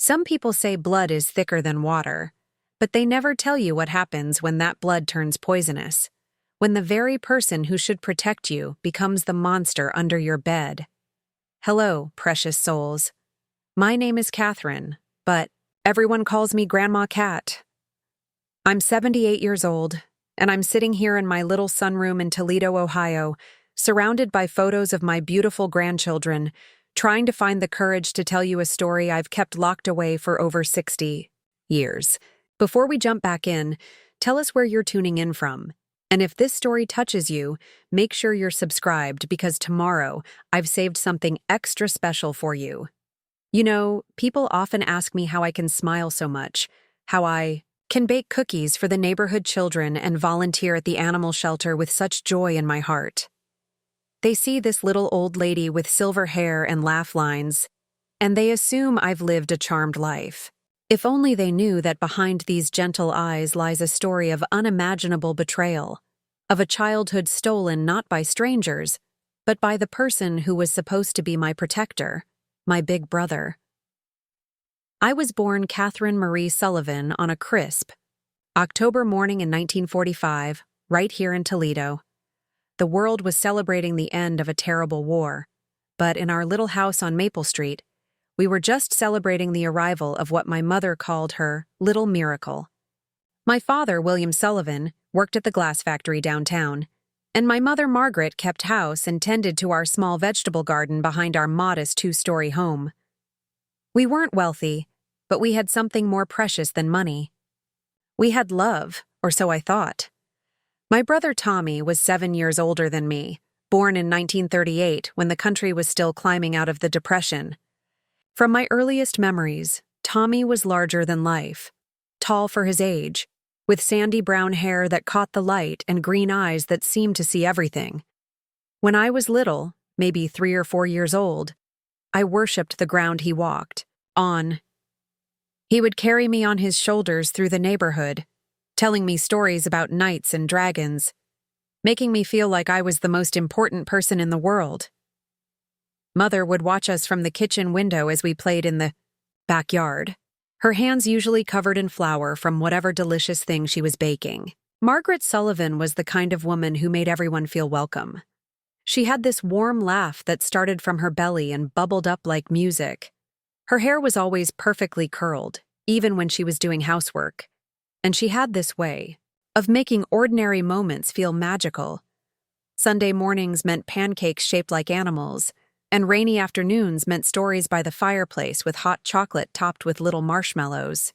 Some people say blood is thicker than water, but they never tell you what happens when that blood turns poisonous, when the very person who should protect you becomes the monster under your bed. Hello, precious souls. My name is Katherine, but everyone calls me Grandma Cat. I'm 78 years old, and I'm sitting here in my little sunroom in Toledo, Ohio, surrounded by photos of my beautiful grandchildren, trying to find the courage to tell you a story I've kept locked away for over 60 years. Before we jump back in, tell us where you're tuning in from. And if this story touches you, make sure you're subscribed because tomorrow I've saved something extra special for you. You know, people often ask me how I can smile so much, how I can bake cookies for the neighborhood children and volunteer at the animal shelter with such joy in my heart. They see this little old lady with silver hair and laugh lines, and they assume I've lived a charmed life. If only they knew that behind these gentle eyes lies a story of unimaginable betrayal, of a childhood stolen not by strangers, but by the person who was supposed to be my protector, my big brother. I was born Katherine Marie Sullivan on a crisp October morning in 1945, right here in Toledo. The world was celebrating the end of a terrible war, but in our little house on Maple Street, we were just celebrating the arrival of what my mother called her little miracle. My father, William Sullivan, worked at the glass factory downtown, and my mother, Margaret, kept house and tended to our small vegetable garden behind our modest two-story home. We weren't wealthy, but we had something more precious than money. We had love, or so I thought. My brother Tommy was 7 years older than me, born in 1938 when the country was still climbing out of the Depression. From my earliest memories, Tommy was larger than life, tall for his age, with sandy brown hair that caught the light and green eyes that seemed to see everything. When I was little, maybe 3 or 4 years old, I worshipped the ground he walked on. He would carry me on his shoulders through the neighborhood, telling me stories about knights and dragons, making me feel like I was the most important person in the world. Mother would watch us from the kitchen window as we played in the backyard, her hands usually covered in flour from whatever delicious thing she was baking. Margaret Sullivan was the kind of woman who made everyone feel welcome. She had this warm laugh that started from her belly and bubbled up like music. Her hair was always perfectly curled, even when she was doing housework. And she had this way of making ordinary moments feel magical. Sunday mornings meant pancakes shaped like animals, and rainy afternoons meant stories by the fireplace with hot chocolate topped with little marshmallows.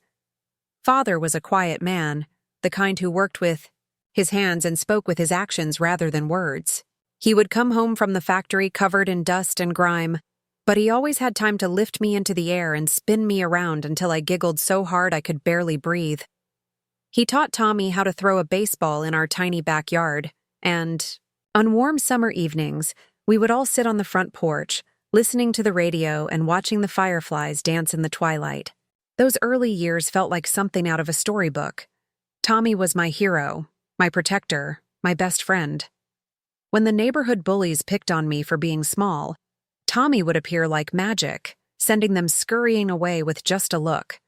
Father was a quiet man, the kind who worked with his hands and spoke with his actions rather than words. He would come home from the factory covered in dust and grime, but he always had time to lift me into the air and spin me around until I giggled so hard I could barely breathe. He taught Tommy how to throw a baseball in our tiny backyard, and on warm summer evenings, we would all sit on the front porch, listening to the radio and watching the fireflies dance in the twilight. Those early years felt like something out of a storybook. Tommy was my hero, my protector, my best friend. When the neighborhood bullies picked on me for being small, Tommy would appear like magic, sending them scurrying away with just a look.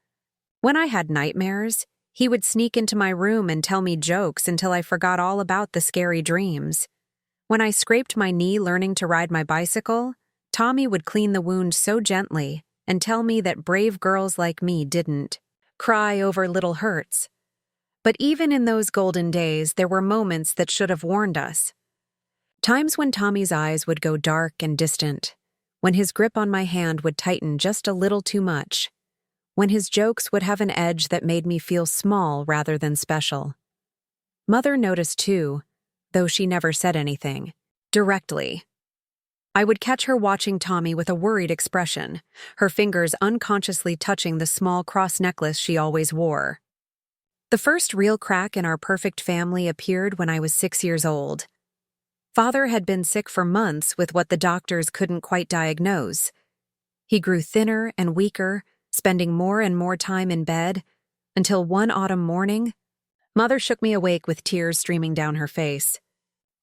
When I had nightmares, he would sneak into my room and tell me jokes until I forgot all about the scary dreams. When I scraped my knee learning to ride my bicycle, Tommy would clean the wound so gently and tell me that brave girls like me didn't cry over little hurts. But even in those golden days, there were moments that should have warned us. Times when Tommy's eyes would go dark and distant, when his grip on my hand would tighten just a little too much, when his jokes would have an edge that made me feel small rather than special. Mother noticed too, though she never said anything, directly. I would catch her watching Tommy with a worried expression, her fingers unconsciously touching the small cross necklace she always wore. The first real crack in our perfect family appeared when I was 6 years old. Father had been sick for months with what the doctors couldn't quite diagnose. He grew thinner and weaker, spending more and more time in bed, until one autumn morning, Mother shook me awake with tears streaming down her face.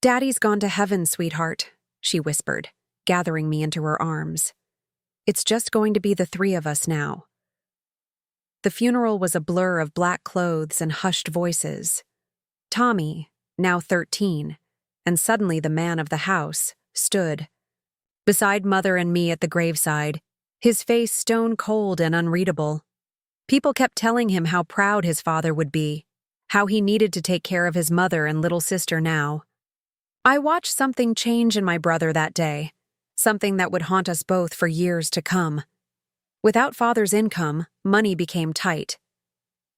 "Daddy's gone to heaven, sweetheart," she whispered, gathering me into her arms. "It's just going to be the 3 of us now." The funeral was a blur of black clothes and hushed voices. Tommy, now 13, and suddenly the man of the house, stood beside Mother and me at the graveside, his face stone cold and unreadable. People kept telling him how proud his father would be, how he needed to take care of his mother and little sister now. I watched something change in my brother that day, something that would haunt us both for years to come. Without Father's income, money became tight.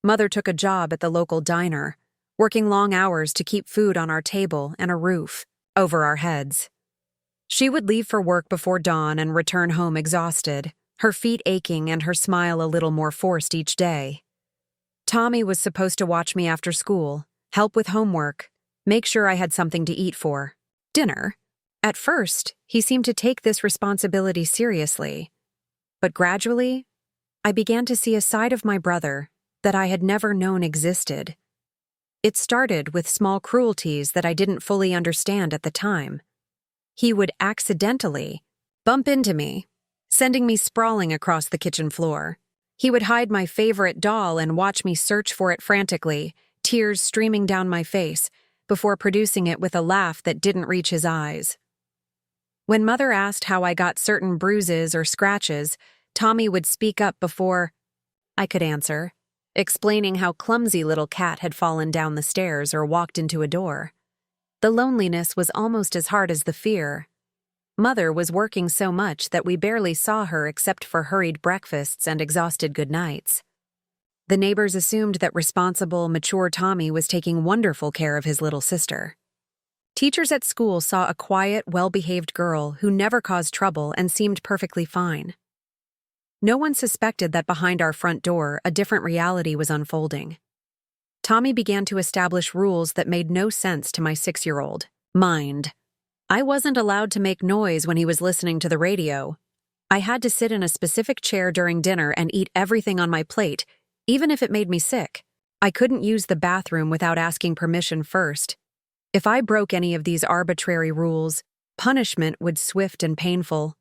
Mother took a job at the local diner, working long hours to keep food on our table and a roof over our heads. She would leave for work before dawn and return home exhausted, her feet aching and her smile a little more forced each day. Tommy was supposed to watch me after school, help with homework, make sure I had something to eat for dinner. At first, he seemed to take this responsibility seriously. But gradually, I began to see a side of my brother that I had never known existed. It started with small cruelties that I didn't fully understand at the time. He would accidentally bump into me, sending me sprawling across the kitchen floor. He would hide my favorite doll and watch me search for it frantically, tears streaming down my face, before producing it with a laugh that didn't reach his eyes. When Mother asked how I got certain bruises or scratches, Tommy would speak up before I could answer, explaining how clumsy little Cat had fallen down the stairs or walked into a door. The loneliness was almost as hard as the fear. Mother was working so much that we barely saw her except for hurried breakfasts and exhausted goodnights. The neighbors assumed that responsible, mature Tommy was taking wonderful care of his little sister. Teachers at school saw a quiet, well-behaved girl who never caused trouble and seemed perfectly fine. No one suspected that behind our front door, a different reality was unfolding. Tommy began to establish rules that made no sense to my 6-year-old mind. I wasn't allowed to make noise when he was listening to the radio. I had to sit in a specific chair during dinner and eat everything on my plate, even if it made me sick. I couldn't use the bathroom without asking permission first. If I broke any of these arbitrary rules, punishment would swift and painful.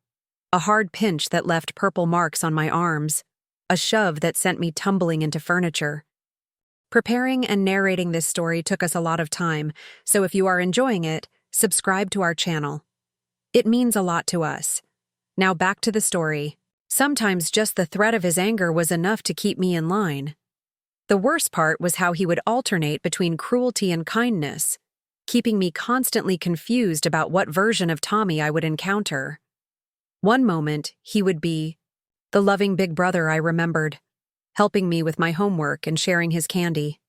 A hard pinch that left purple marks on my arms, a shove that sent me tumbling into furniture. Preparing and narrating this story took us a lot of time, so if you are enjoying it, subscribe to our channel. It means a lot to us. Now back to the story. Sometimes just the threat of his anger was enough to keep me in line. The worst part was how he would alternate between cruelty and kindness, keeping me constantly confused about what version of Tommy I would encounter. One moment, he would be the loving big brother I remembered, helping me with my homework and sharing his candy.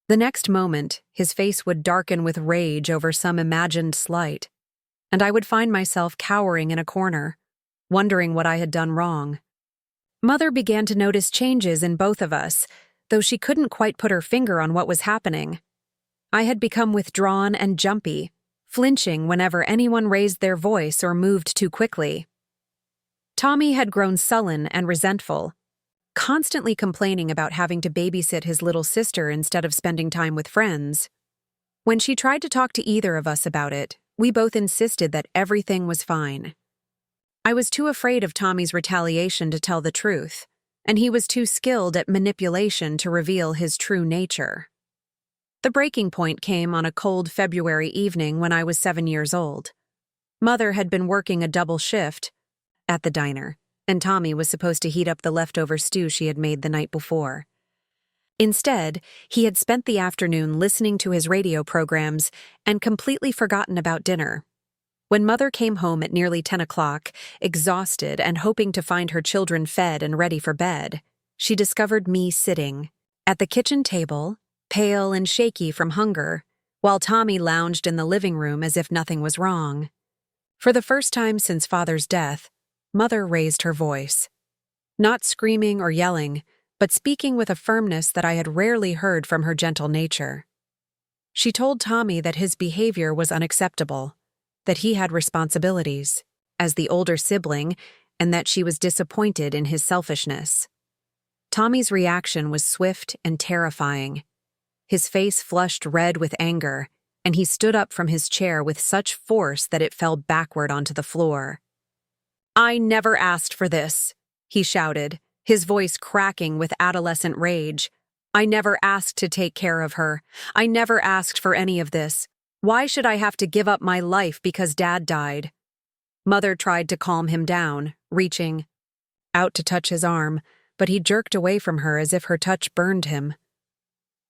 The next moment, his face would darken with rage over some imagined slight, and I would find myself cowering in a corner, wondering what I had done wrong. Mother began to notice changes in both of us, though she couldn't quite put her finger on what was happening. I had become withdrawn and jumpy, flinching whenever anyone raised their voice or moved too quickly. Tommy had grown sullen and resentful, constantly complaining about having to babysit his little sister instead of spending time with friends. When she tried to talk to either of us about it, we both insisted that everything was fine. I was too afraid of Tommy's retaliation to tell the truth, and he was too skilled at manipulation to reveal his true nature. The breaking point came on a cold February evening when I was 7 years old. Mother had been working a double shift at the diner, and Tommy was supposed to heat up the leftover stew she had made the night before. Instead, he had spent the afternoon listening to his radio programs and completely forgotten about dinner. When Mother came home at nearly 10 o'clock, exhausted and hoping to find her children fed and ready for bed, she discovered me sitting at the kitchen table, pale and shaky from hunger, while Tommy lounged in the living room as if nothing was wrong. For the first time since Father's death, Mother raised her voice. Not screaming or yelling, but speaking with a firmness that I had rarely heard from her gentle nature. She told Tommy that his behavior was unacceptable, that he had responsibilities, as the older sibling, and that she was disappointed in his selfishness. Tommy's reaction was swift and terrifying. His face flushed red with anger, and he stood up from his chair with such force that it fell backward onto the floor. "I never asked for this," he shouted, his voice cracking with adolescent rage. "I never asked to take care of her. I never asked for any of this. Why should I have to give up my life because Dad died?" Mother tried to calm him down, reaching out to touch his arm, but he jerked away from her as if her touch burned him.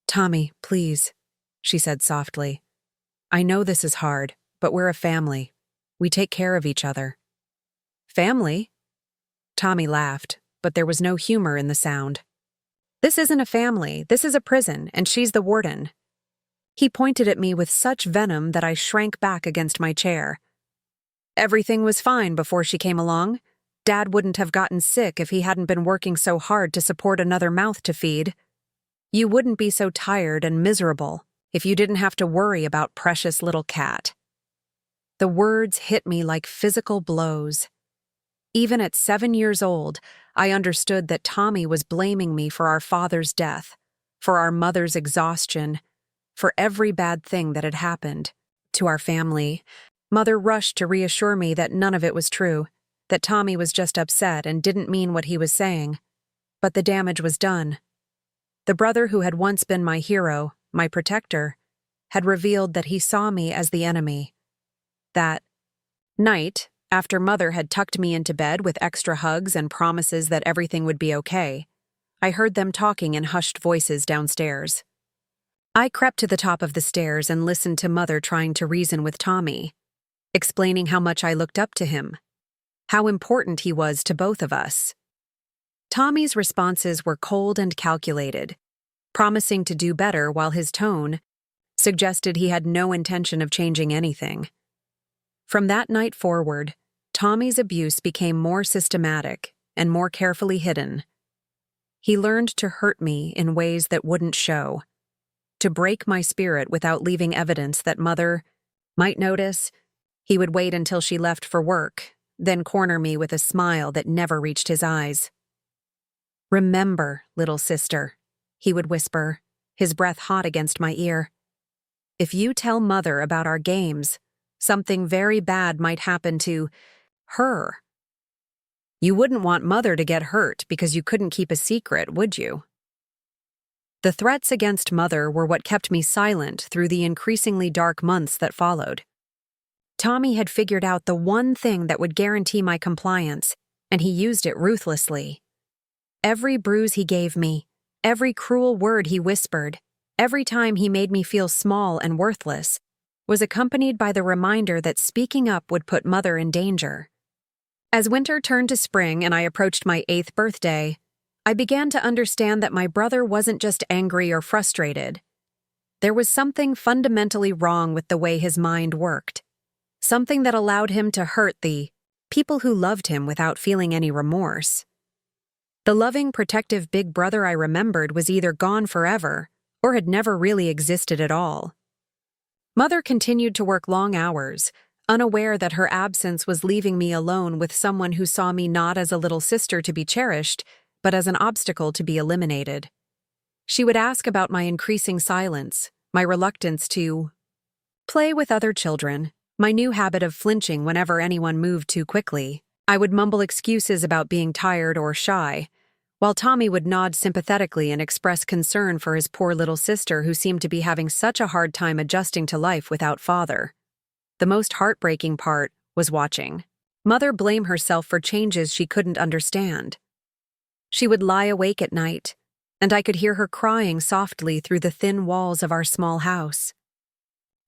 "Tommy, please," she said softly. "I know this is hard, but we're a family. We take care of each other." "Family?" Tommy laughed, but there was no humor in the sound. "This isn't a family, this is a prison, and she's the warden." He pointed at me with such venom that I shrank back against my chair. "Everything was fine before she came along. Dad wouldn't have gotten sick if he hadn't been working so hard to support another mouth to feed. You wouldn't be so tired and miserable if you didn't have to worry about precious little Kat." The words hit me like physical blows. Even at 7 years old, I understood that Tommy was blaming me for our father's death, for our mother's exhaustion, for every bad thing that had happened to our family. Mother rushed to reassure me that none of it was true, that Tommy was just upset and didn't mean what he was saying. But the damage was done. The brother who had once been my hero, my protector, had revealed that he saw me as the enemy. That night, after Mother had tucked me into bed with extra hugs and promises that everything would be okay, I heard them talking in hushed voices downstairs. I crept to the top of the stairs and listened to Mother trying to reason with Tommy, explaining how much I looked up to him, how important he was to both of us. Tommy's responses were cold and calculated, promising to do better while his tone suggested he had no intention of changing anything. From that night forward, Tommy's abuse became more systematic and more carefully hidden. He learned to hurt me in ways that wouldn't show, to break my spirit without leaving evidence that Mother might notice. He would wait until she left for work, then corner me with a smile that never reached his eyes. "Remember, little sister," he would whisper, his breath hot against my ear. "If you tell Mother about our games, something very bad might happen to her. You wouldn't want Mother to get hurt because you couldn't keep a secret, would you?" The threats against Mother were what kept me silent through the increasingly dark months that followed. Tommy had figured out the one thing that would guarantee my compliance, and he used it ruthlessly. Every bruise he gave me, every cruel word he whispered, every time he made me feel small and worthless, was accompanied by the reminder that speaking up would put Mother in danger. As winter turned to spring and I approached my 8th birthday, I began to understand that my brother wasn't just angry or frustrated. There was something fundamentally wrong with the way his mind worked, something that allowed him to hurt the people who loved him without feeling any remorse. The loving, protective big brother I remembered was either gone forever or had never really existed at all. Mother continued to work long hours, unaware that her absence was leaving me alone with someone who saw me not as a little sister to be cherished, but as an obstacle to be eliminated. She would ask about my increasing silence, my reluctance to play with other children, my new habit of flinching whenever anyone moved too quickly. I would mumble excuses about being tired or shy, while Tommy would nod sympathetically and express concern for his poor little sister who seemed to be having such a hard time adjusting to life without father. The most heartbreaking part was watching Mother blame herself for changes she couldn't understand. She would lie awake at night, and I could hear her crying softly through the thin walls of our small house.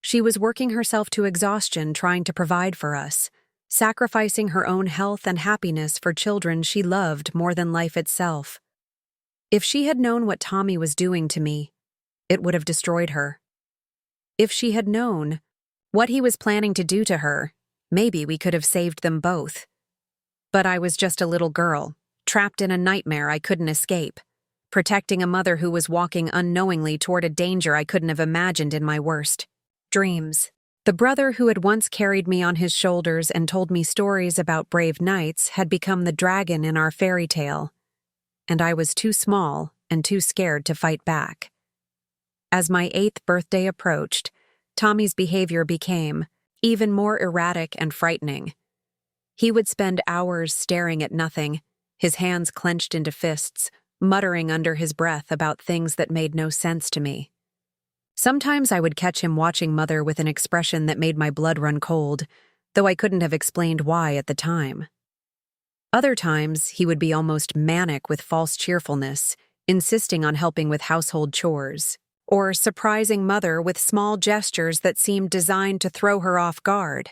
She was working herself to exhaustion trying to provide for us, sacrificing her own health and happiness for children she loved more than life itself. If she had known what Tommy was doing to me, it would have destroyed her. If she had known what he was planning to do to her, maybe we could have saved them both. But I was just a little girl, trapped in a nightmare I couldn't escape, protecting a mother who was walking unknowingly toward a danger I couldn't have imagined in my worst dreams. The brother who had once carried me on his shoulders and told me stories about brave knights had become the dragon in our fairy tale, and I was too small and too scared to fight back. As my 8th birthday approached, Tommy's behavior became even more erratic and frightening. He would spend hours staring at nothing, his hands clenched into fists, muttering under his breath about things that made no sense to me. Sometimes I would catch him watching Mother with an expression that made my blood run cold, though I couldn't have explained why at the time. Other times, he would be almost manic with false cheerfulness, insisting on helping with household chores, or surprising Mother with small gestures that seemed designed to throw her off guard.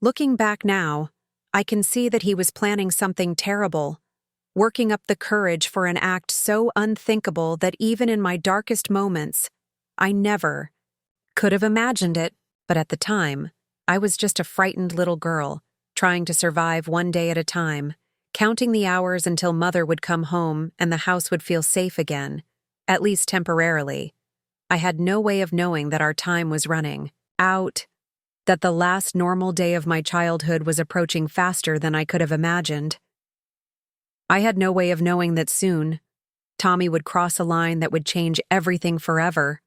Looking back now, I can see that he was planning something terrible, working up the courage for an act so unthinkable that even in my darkest moments, I never could have imagined it, but at the time, I was just a frightened little girl, trying to survive one day at a time, counting the hours until Mother would come home and the house would feel safe again, at least temporarily. I had no way of knowing that our time was running out, that the last normal day of my childhood was approaching faster than I could have imagined. I had no way of knowing that soon, Tommy would cross a line that would change everything forever,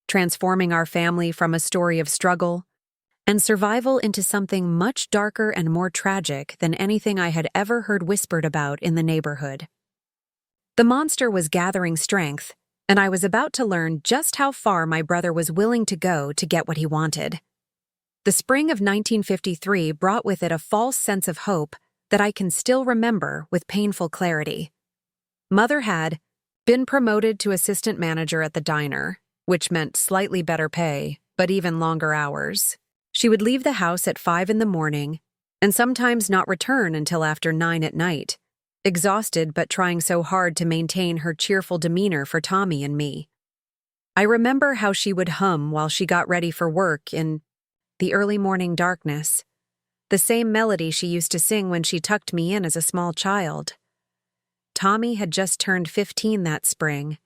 transforming our family from a story of struggle and survival into something much darker and more tragic than anything I had ever heard whispered about in the neighborhood. The monster was gathering strength, and I was about to learn just how far my brother was willing to go to get what he wanted. The spring of 1953 brought with it a false sense of hope that I can still remember with painful clarity. Mother had been promoted to assistant manager at the diner, which meant slightly better pay, but even longer hours. She would leave the house at 5 in the morning and sometimes not return until after 9 at night, exhausted but trying so hard to maintain her cheerful demeanor for Tommy and me. I remember how she would hum while she got ready for work in the early morning darkness, the same melody she used to sing when she tucked me in as a small child. Tommy had just turned 15 that spring,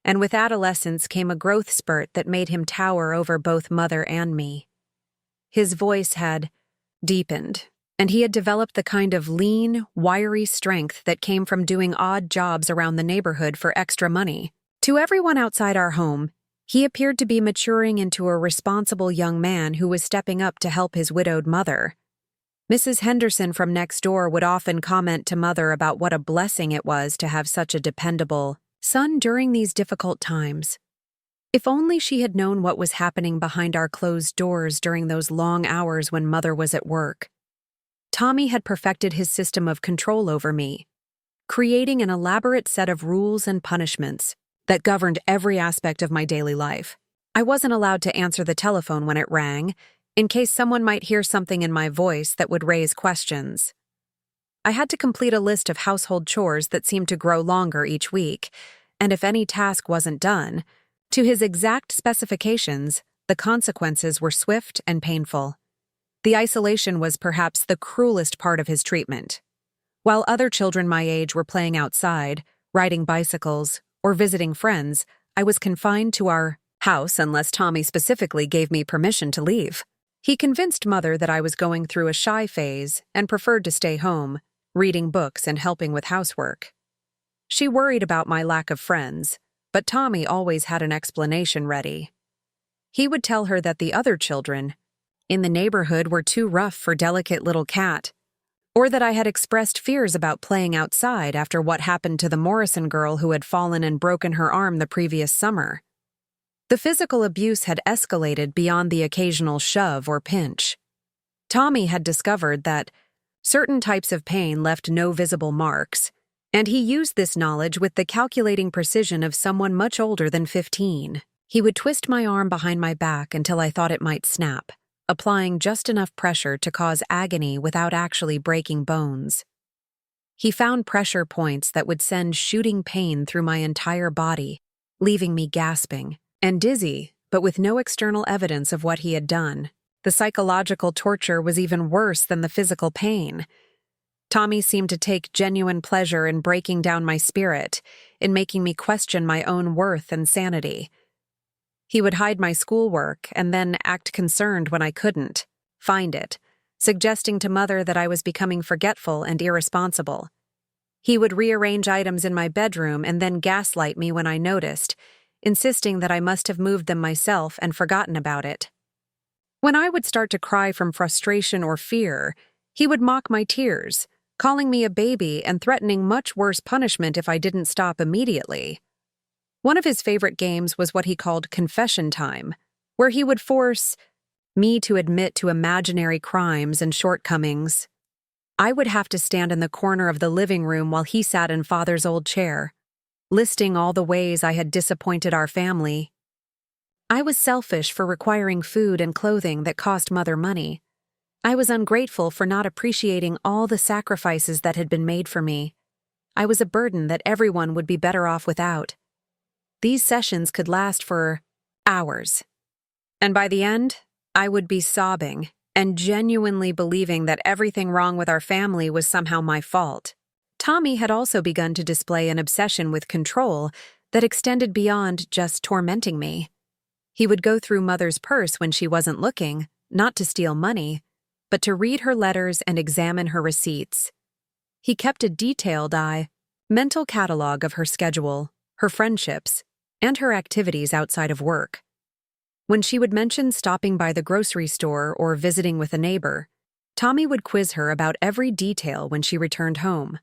and with adolescence came a growth spurt that made him tower over both Mother and me. His voice had deepened, and he had developed the kind of lean, wiry strength that came from doing odd jobs around the neighborhood for extra money. To everyone outside our home, he appeared to be maturing into a responsible young man who was stepping up to help his widowed mother. Mrs. Henderson from next door would often comment to Mother about what a blessing it was to have such a dependable son during these difficult times. If only she had known what was happening behind our closed doors during those long hours when Mother was at work. Tommy had perfected his system of control over me, creating an elaborate set of rules and punishments that governed every aspect of my daily life. I wasn't allowed to answer the telephone when it rang, in case someone might hear something in my voice that would raise questions. I had to complete a list of household chores that seemed to grow longer each week, and if any task wasn't done, to his exact specifications, the consequences were swift and painful. The isolation was perhaps the cruelest part of his treatment. While other children my age were playing outside, riding bicycles, or visiting friends, I was confined to our house unless Tommy specifically gave me permission to leave. He convinced Mother that I was going through a shy phase and preferred to stay home, reading books and helping with housework. She worried about my lack of friends, but Tommy always had an explanation ready. He would tell her that the other children in the neighborhood were too rough for delicate little Kat, or that I had expressed fears about playing outside after what happened to the Morrison girl who had fallen and broken her arm the previous summer. The physical abuse had escalated beyond the occasional shove or pinch. Tommy had discovered that certain types of pain left no visible marks, and he used this knowledge with the calculating precision of someone much older than 15. He would twist my arm behind my back until I thought it might snap, applying just enough pressure to cause agony without actually breaking bones. He found pressure points that would send shooting pain through my entire body, leaving me gasping and dizzy, but with no external evidence of what he had done. The psychological torture was even worse than the physical pain. Tommy seemed to take genuine pleasure in breaking down my spirit, in making me question my own worth and sanity. He would hide my schoolwork and then act concerned when I couldn't find it, suggesting to Mother that I was becoming forgetful and irresponsible. He would rearrange items in my bedroom and then gaslight me when I noticed, insisting that I must have moved them myself and forgotten about it. When I would start to cry from frustration or fear, he would mock my tears, calling me a baby and threatening much worse punishment if I didn't stop immediately. One of his favorite games was what he called confession time, where he would force me to admit to imaginary crimes and shortcomings. I would have to stand in the corner of the living room while he sat in Father's old chair, listing all the ways I had disappointed our family. I was selfish for requiring food and clothing that cost Mother money. I was ungrateful for not appreciating all the sacrifices that had been made for me. I was a burden that everyone would be better off without. These sessions could last for hours. And by the end, I would be sobbing and genuinely believing that everything wrong with our family was somehow my fault. Tommy had also begun to display an obsession with control that extended beyond just tormenting me. He would go through Mother's purse when she wasn't looking, not to steal money, but to read her letters and examine her receipts. He kept a detailed mental catalog of her schedule, her friendships, and her activities outside of work. When she would mention stopping by the grocery store or visiting with a neighbor, Tommy would quiz her about every detail when she returned home,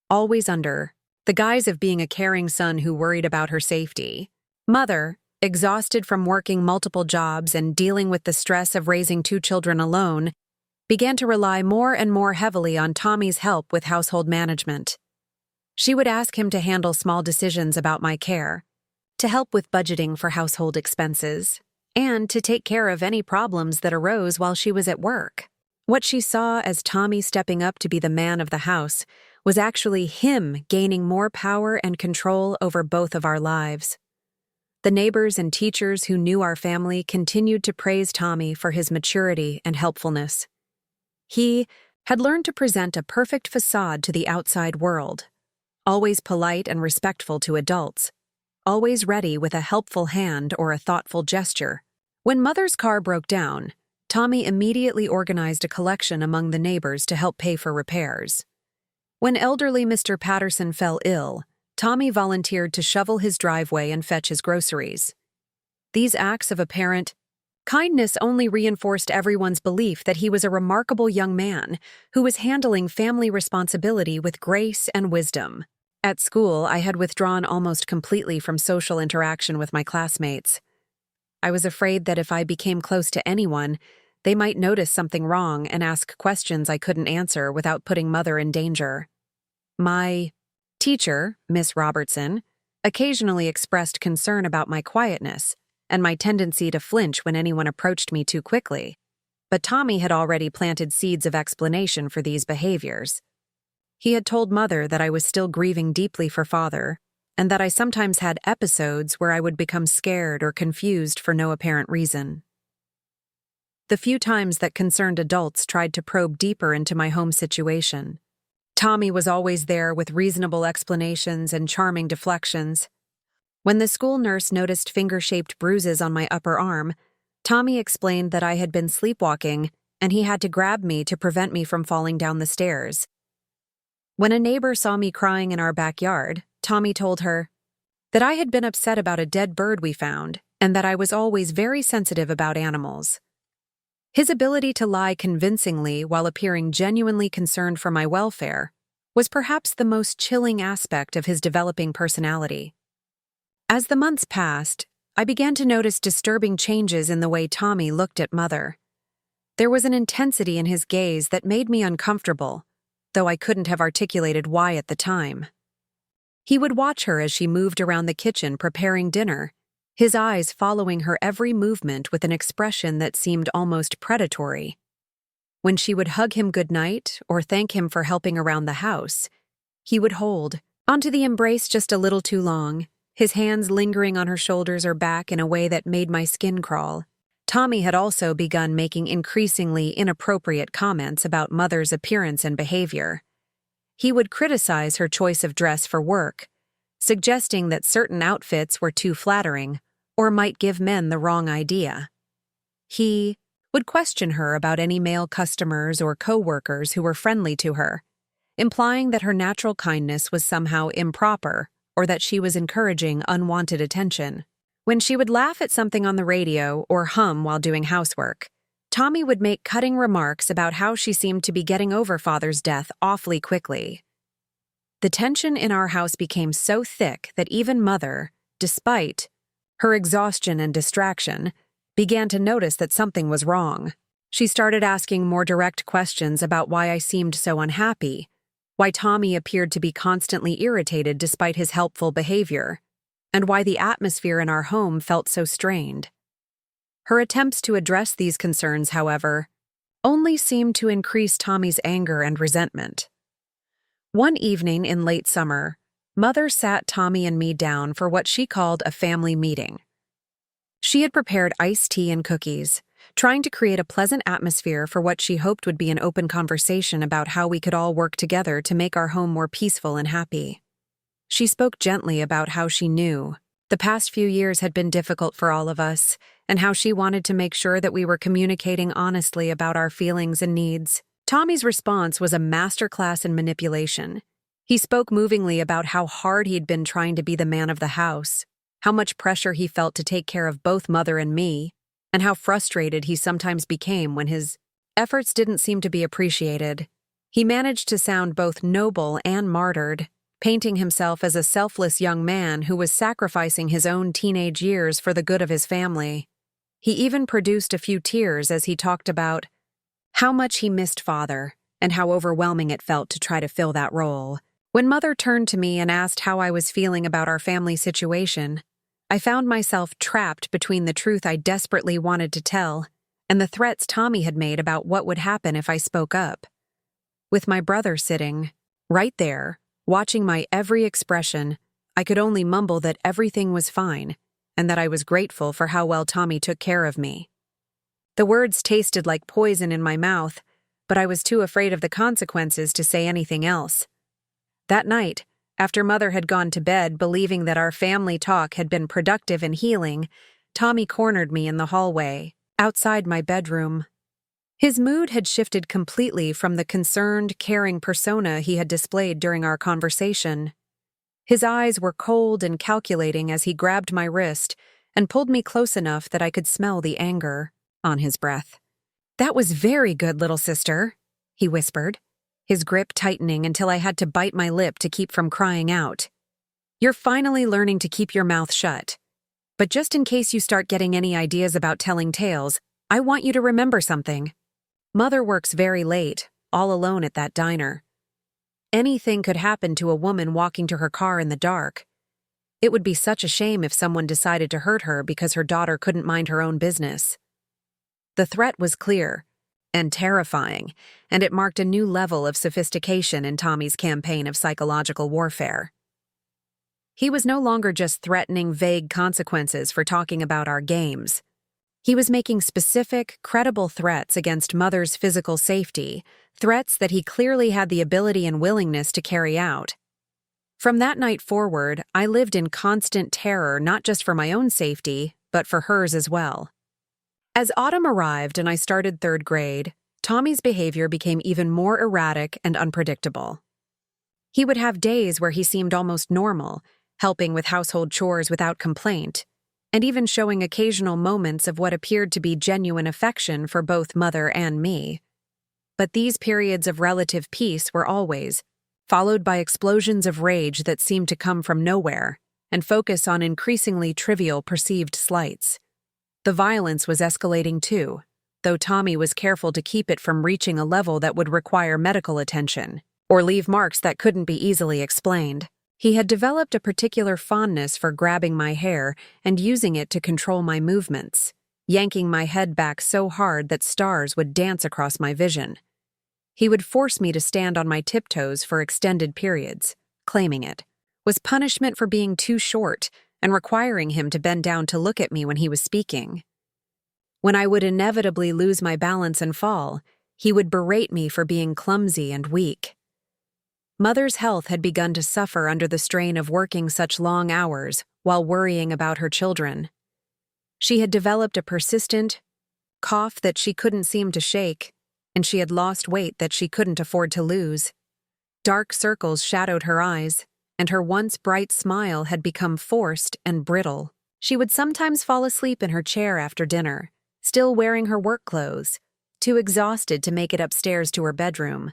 always under the guise of being a caring son who worried about her safety. Mother, exhausted from working multiple jobs and dealing with the stress of raising 2 children alone, began to rely more and more heavily on Tommy's help with household management. She would ask him to handle small decisions about my care, to help with budgeting for household expenses, and to take care of any problems that arose while she was at work. What she saw as Tommy stepping up to be the man of the house was actually him gaining more power and control over both of our lives. The neighbors and teachers who knew our family continued to praise Tommy for his maturity and helpfulness. He had learned to present a perfect facade to the outside world, always polite and respectful to adults, always ready with a helpful hand or a thoughtful gesture. When Mother's car broke down, Tommy immediately organized a collection among the neighbors to help pay for repairs. When elderly Mr. Patterson fell ill, Tommy volunteered to shovel his driveway and fetch his groceries. These acts of apparent kindness only reinforced everyone's belief that he was a remarkable young man who was handling family responsibility with grace and wisdom. At school, I had withdrawn almost completely from social interaction with my classmates. I was afraid that if I became close to anyone, they might notice something wrong and ask questions I couldn't answer without putting Mother in danger. My teacher, Miss Robertson, occasionally expressed concern about my quietness and my tendency to flinch when anyone approached me too quickly, but Tommy had already planted seeds of explanation for these behaviors. He had told Mother that I was still grieving deeply for Father, and that I sometimes had episodes where I would become scared or confused for no apparent reason. The few times that concerned adults tried to probe deeper into my home situation, Tommy was always there with reasonable explanations and charming deflections. When the school nurse noticed finger-shaped bruises on my upper arm, Tommy explained that I had been sleepwalking and he had to grab me to prevent me from falling down the stairs. When a neighbor saw me crying in our backyard, Tommy told her that I had been upset about a dead bird we found and that I was always very sensitive about animals. His ability to lie convincingly while appearing genuinely concerned for my welfare was perhaps the most chilling aspect of his developing personality. As the months passed, I began to notice disturbing changes in the way Tommy looked at Mother. There was an intensity in his gaze that made me uncomfortable, though I couldn't have articulated why at the time. He would watch her as she moved around the kitchen preparing dinner, his eyes following her every movement with an expression that seemed almost predatory. When she would hug him goodnight or thank him for helping around the house, he would hold onto the embrace just a little too long, his hands lingering on her shoulders or back in a way that made my skin crawl. Tommy had also begun making increasingly inappropriate comments about Mother's appearance and behavior. He would criticize her choice of dress for work, suggesting that certain outfits were too flattering or might give men the wrong idea. He would question her about any male customers or co-workers who were friendly to her, implying that her natural kindness was somehow improper or that she was encouraging unwanted attention. When she would laugh at something on the radio or hum while doing housework, Tommy would make cutting remarks about how she seemed to be getting over father's death awfully quickly. The tension in our house became so thick that even Mother, despite her exhaustion and distraction, began to notice that something was wrong. She started asking more direct questions about why I seemed so unhappy, why Tommy appeared to be constantly irritated despite his helpful behavior, and why the atmosphere in our home felt so strained. Her attempts to address these concerns, however, only seemed to increase Tommy's anger and resentment. One evening in late summer, Mother sat Tommy and me down for what she called a family meeting. She had prepared iced tea and cookies, trying to create a pleasant atmosphere for what she hoped would be an open conversation about how we could all work together to make our home more peaceful and happy. She spoke gently about how she knew the past few years had been difficult for all of us, and how she wanted to make sure that we were communicating honestly about our feelings and needs. Tommy's response was a masterclass in manipulation. He spoke movingly about how hard he'd been trying to be the man of the house, how much pressure he felt to take care of both Mother and me, and how frustrated he sometimes became when his efforts didn't seem to be appreciated. He managed to sound both noble and martyred, painting himself as a selfless young man who was sacrificing his own teenage years for the good of his family. He even produced a few tears as he talked about how much he missed Father and how overwhelming it felt to try to fill that role. When Mother turned to me and asked how I was feeling about our family situation, I found myself trapped between the truth I desperately wanted to tell and the threats Tommy had made about what would happen if I spoke up. With my brother sitting right there, watching my every expression, I could only mumble that everything was fine and that I was grateful for how well Tommy took care of me. The words tasted like poison in my mouth, but I was too afraid of the consequences to say anything else. That night, after Mother had gone to bed believing that our family talk had been productive and healing, Tommy cornered me in the hallway, outside my bedroom. His mood had shifted completely from the concerned, caring persona he had displayed during our conversation. His eyes were cold and calculating as he grabbed my wrist and pulled me close enough that I could smell the anger on his breath. "That was very good, little sister," he whispered, his grip tightening until I had to bite my lip to keep from crying out. "You're finally learning to keep your mouth shut. But just in case you start getting any ideas about telling tales, I want you to remember something. Mother works very late, all alone at that diner. Anything could happen to a woman walking to her car in the dark. It would be such a shame if someone decided to hurt her because her daughter couldn't mind her own business." The threat was clear and terrifying, and it marked a new level of sophistication in Tommy's campaign of psychological warfare. He was no longer just threatening vague consequences for talking about our games. He was making specific, credible threats against Mother's physical safety, threats that he clearly had the ability and willingness to carry out. From that night forward, I lived in constant terror not just for my own safety, but for hers as well. As autumn arrived and I started third grade, Tommy's behavior became even more erratic and unpredictable. He would have days where he seemed almost normal, helping with household chores without complaint, and even showing occasional moments of what appeared to be genuine affection for both Mother and me. But these periods of relative peace were always followed by explosions of rage that seemed to come from nowhere and focus on increasingly trivial perceived slights. The violence was escalating too, though Tommy was careful to keep it from reaching a level that would require medical attention or leave marks that couldn't be easily explained. He had developed a particular fondness for grabbing my hair and using it to control my movements, yanking my head back so hard that stars would dance across my vision. He would force me to stand on my tiptoes for extended periods, claiming it was punishment for being too short and requiring him to bend down to look at me when he was speaking. When I would inevitably lose my balance and fall, he would berate me for being clumsy and weak. Mother's health had begun to suffer under the strain of working such long hours while worrying about her children. She had developed a persistent cough that she couldn't seem to shake, and she had lost weight that she couldn't afford to lose. Dark circles shadowed her eyes, and her once bright smile had become forced and brittle. She would sometimes fall asleep in her chair after dinner, still wearing her work clothes, too exhausted to make it upstairs to her bedroom.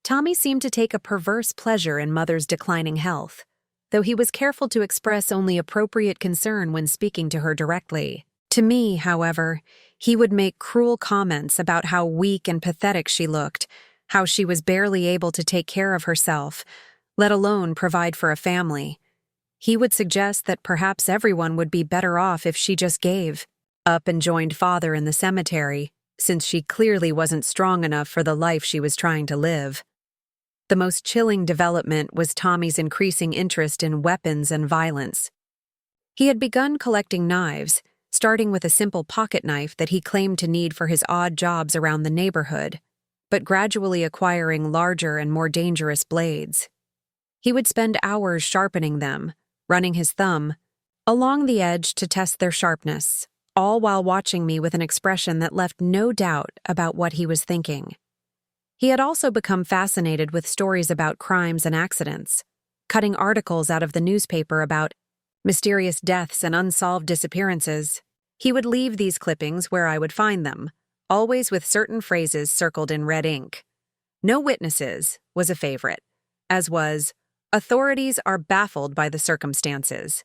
Tommy seemed to take a perverse pleasure in Mother's declining health, though he was careful to express only appropriate concern when speaking to her directly. To me, however, he would make cruel comments about how weak and pathetic she looked, how she was barely able to take care of herself, let alone provide for a family. He would suggest that perhaps everyone would be better off if she just gave up and joined Father in the cemetery, since she clearly wasn't strong enough for the life she was trying to live. The most chilling development was Tommy's increasing interest in weapons and violence. He had begun collecting knives, starting with a simple pocket knife that he claimed to need for his odd jobs around the neighborhood, but gradually acquiring larger and more dangerous blades. He would spend hours sharpening them, running his thumb along the edge to test their sharpness, all while watching me with an expression that left no doubt about what he was thinking. He had also become fascinated with stories about crimes and accidents, cutting articles out of the newspaper about mysterious deaths and unsolved disappearances. He would leave these clippings where I would find them, always with certain phrases circled in red ink. "No witnesses" was a favorite, as was, "Authorities are baffled by the circumstances."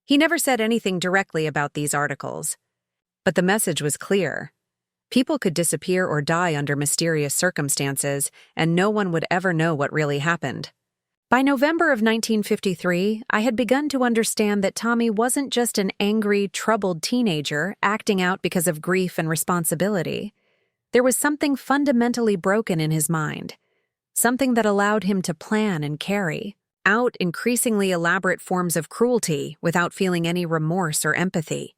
He never said anything directly about these articles, but the message was clear. People could disappear or die under mysterious circumstances, and no one would ever know what really happened. By November of 1953, I had begun to understand that Tommy wasn't just an angry, troubled teenager acting out because of grief and responsibility. There was something fundamentally broken in his mind, something that allowed him to plan and carry out increasingly elaborate forms of cruelty without feeling any remorse or empathy.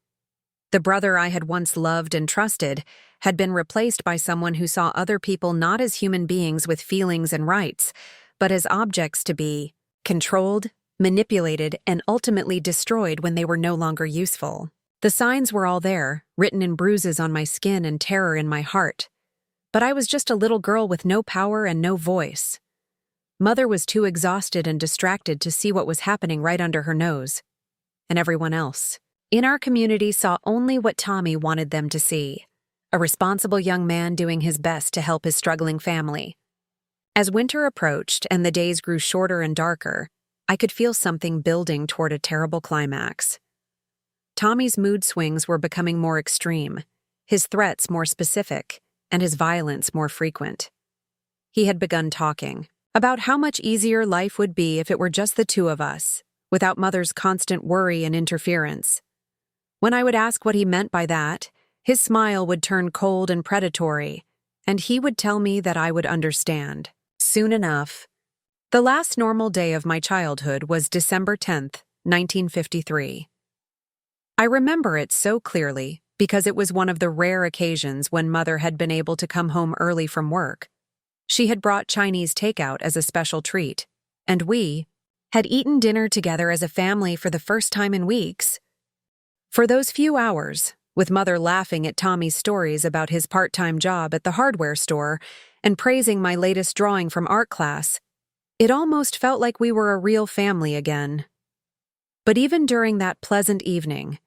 The brother I had once loved and trusted had been replaced by someone who saw other people not as human beings with feelings and rights, but as objects to be controlled, manipulated, and ultimately destroyed when they were no longer useful. The signs were all there, written in bruises on my skin and terror in my heart. But I was just a little girl with no power and no voice. Mother was too exhausted and distracted to see what was happening right under her nose. And everyone else in our community saw only what Tommy wanted them to see: a responsible young man doing his best to help his struggling family. As winter approached and the days grew shorter and darker, I could feel something building toward a terrible climax. Tommy's mood swings were becoming more extreme, his threats more specific, and his violence more frequent. He had begun talking about how much easier life would be if it were just the two of us, without Mother's constant worry and interference. When I would ask what he meant by that, his smile would turn cold and predatory, and he would tell me that I would understand soon enough. The last normal day of my childhood was December 10th, 1953. I remember it so clearly because it was one of the rare occasions when Mother had been able to come home early from work. She had brought Chinese takeout as a special treat, and we had eaten dinner together as a family for the first time in weeks. For those few hours, with Mother laughing at Tommy's stories about his part-time job at the hardware store and praising my latest drawing from art class, it almost felt like we were a real family again. But even during that pleasant evening,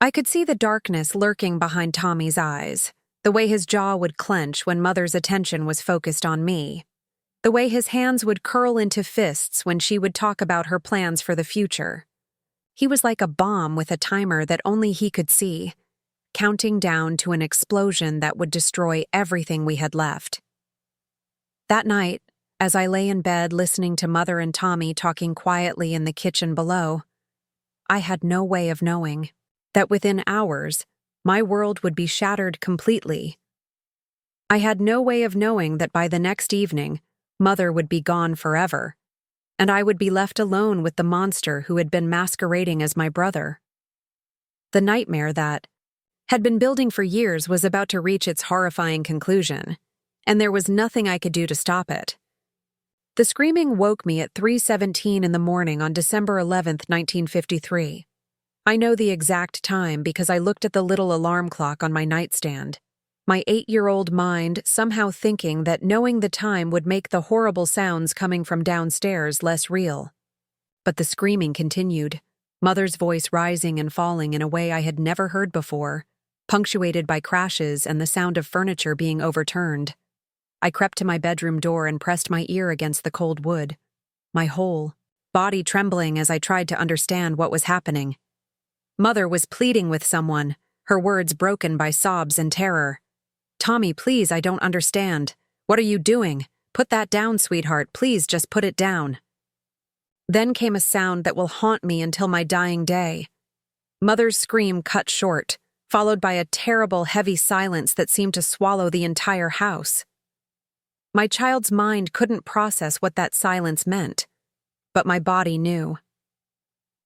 I could see the darkness lurking behind Tommy's eyes, the way his jaw would clench when Mother's attention was focused on me, the way his hands would curl into fists when she would talk about her plans for the future. He was like a bomb with a timer that only he could see, counting down to an explosion that would destroy everything we had left. That night, as I lay in bed listening to Mother and Tommy talking quietly in the kitchen below, I had no way of knowing that within hours, my world would be shattered completely. I had no way of knowing that by the next evening, Mother would be gone forever, and I would be left alone with the monster who had been masquerading as my brother. The nightmare that had been building for years was about to reach its horrifying conclusion, and there was nothing I could do to stop it. The screaming woke me at 3:17 in the morning on December 11th, 1953. I know the exact time because I looked at the little alarm clock on my nightstand, my 8-year-old mind somehow thinking that knowing the time would make the horrible sounds coming from downstairs less real. But the screaming continued, Mother's voice rising and falling in a way I had never heard before, punctuated by crashes and the sound of furniture being overturned. I crept to my bedroom door and pressed my ear against the cold wood, my whole body trembling as I tried to understand what was happening. Mother was pleading with someone, her words broken by sobs and terror. "Tommy, please, I don't understand. What are you doing? Put that down, sweetheart. Please just put it down." Then came a sound that will haunt me until my dying day. Mother's scream cut short, followed by a terrible, heavy silence that seemed to swallow the entire house. My child's mind couldn't process what that silence meant, but my body knew.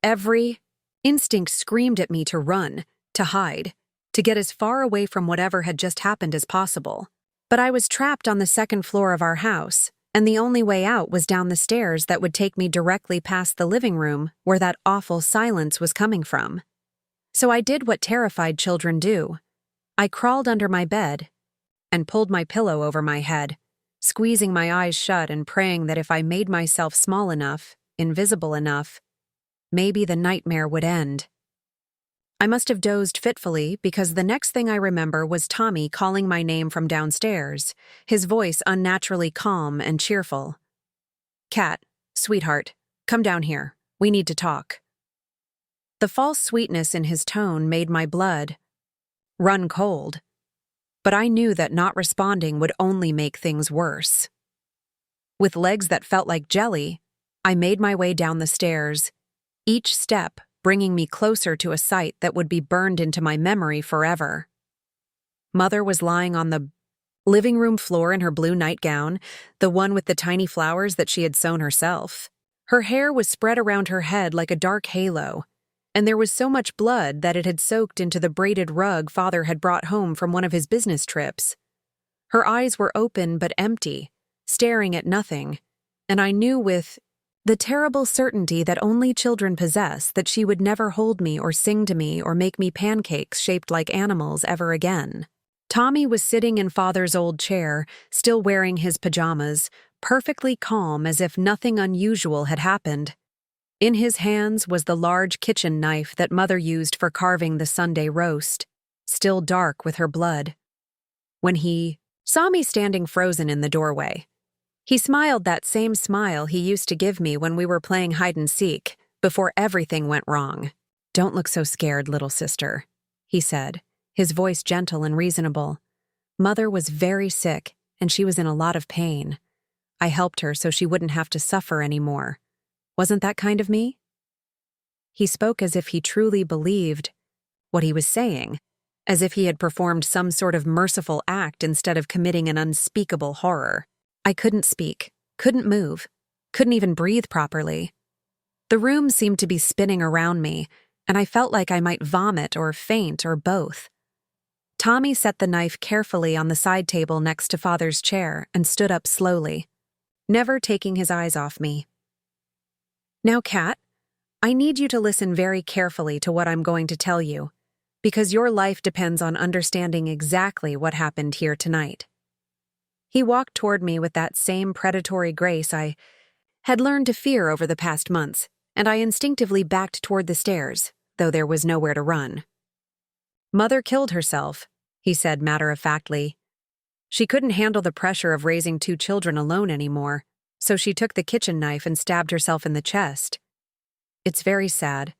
Every instinct screamed at me to run, to hide, to get as far away from whatever had just happened as possible. But I was trapped on the second floor of our house, and the only way out was down the stairs that would take me directly past the living room where that awful silence was coming from. So I did what terrified children do. I crawled under my bed and pulled my pillow over my head, squeezing my eyes shut and praying that if I made myself small enough, invisible enough, maybe the nightmare would end. I must have dozed fitfully because the next thing I remember was Tommy calling my name from downstairs, his voice unnaturally calm and cheerful. "Kat, sweetheart, come down here. We need to talk." The false sweetness in his tone made my blood run cold, but I knew that not responding would only make things worse. With legs that felt like jelly, I made my way down the stairs, each step bringing me closer to a sight that would be burned into my memory forever. Mother was lying on the living room floor in her blue nightgown, the one with the tiny flowers that she had sewn herself. Her hair was spread around her head like a dark halo, and there was so much blood that it had soaked into the braided rug Father had brought home from one of his business trips. Her eyes were open but empty, staring at nothing, and I knew with the terrible certainty that only children possess that she would never hold me or sing to me or make me pancakes shaped like animals ever again. Tommy was sitting in Father's old chair, still wearing his pajamas, perfectly calm as if nothing unusual had happened. In his hands was the large kitchen knife that Mother used for carving the Sunday roast, still dark with her blood. When he saw me standing frozen in the doorway, he smiled that same smile he used to give me when we were playing hide-and-seek, before everything went wrong. "Don't look so scared, little sister," he said, his voice gentle and reasonable. "Mother was very sick, and she was in a lot of pain. I helped her so she wouldn't have to suffer anymore. Wasn't that kind of me?" He spoke as if he truly believed what he was saying, as if he had performed some sort of merciful act instead of committing an unspeakable horror. I couldn't speak, couldn't move, couldn't even breathe properly. The room seemed to be spinning around me, and I felt like I might vomit or faint or both. Tommy set the knife carefully on the side table next to Father's chair and stood up slowly, never taking his eyes off me. "Now, Kat, I need you to listen very carefully to what I'm going to tell you, because your life depends on understanding exactly what happened here tonight." He walked toward me with that same predatory grace I had learned to fear over the past months, and I instinctively backed toward the stairs, though there was nowhere to run. "Mother killed herself," he said matter-of-factly. "She couldn't handle the pressure of raising 2 children alone anymore, so she took the kitchen knife and stabbed herself in the chest. It's very sad,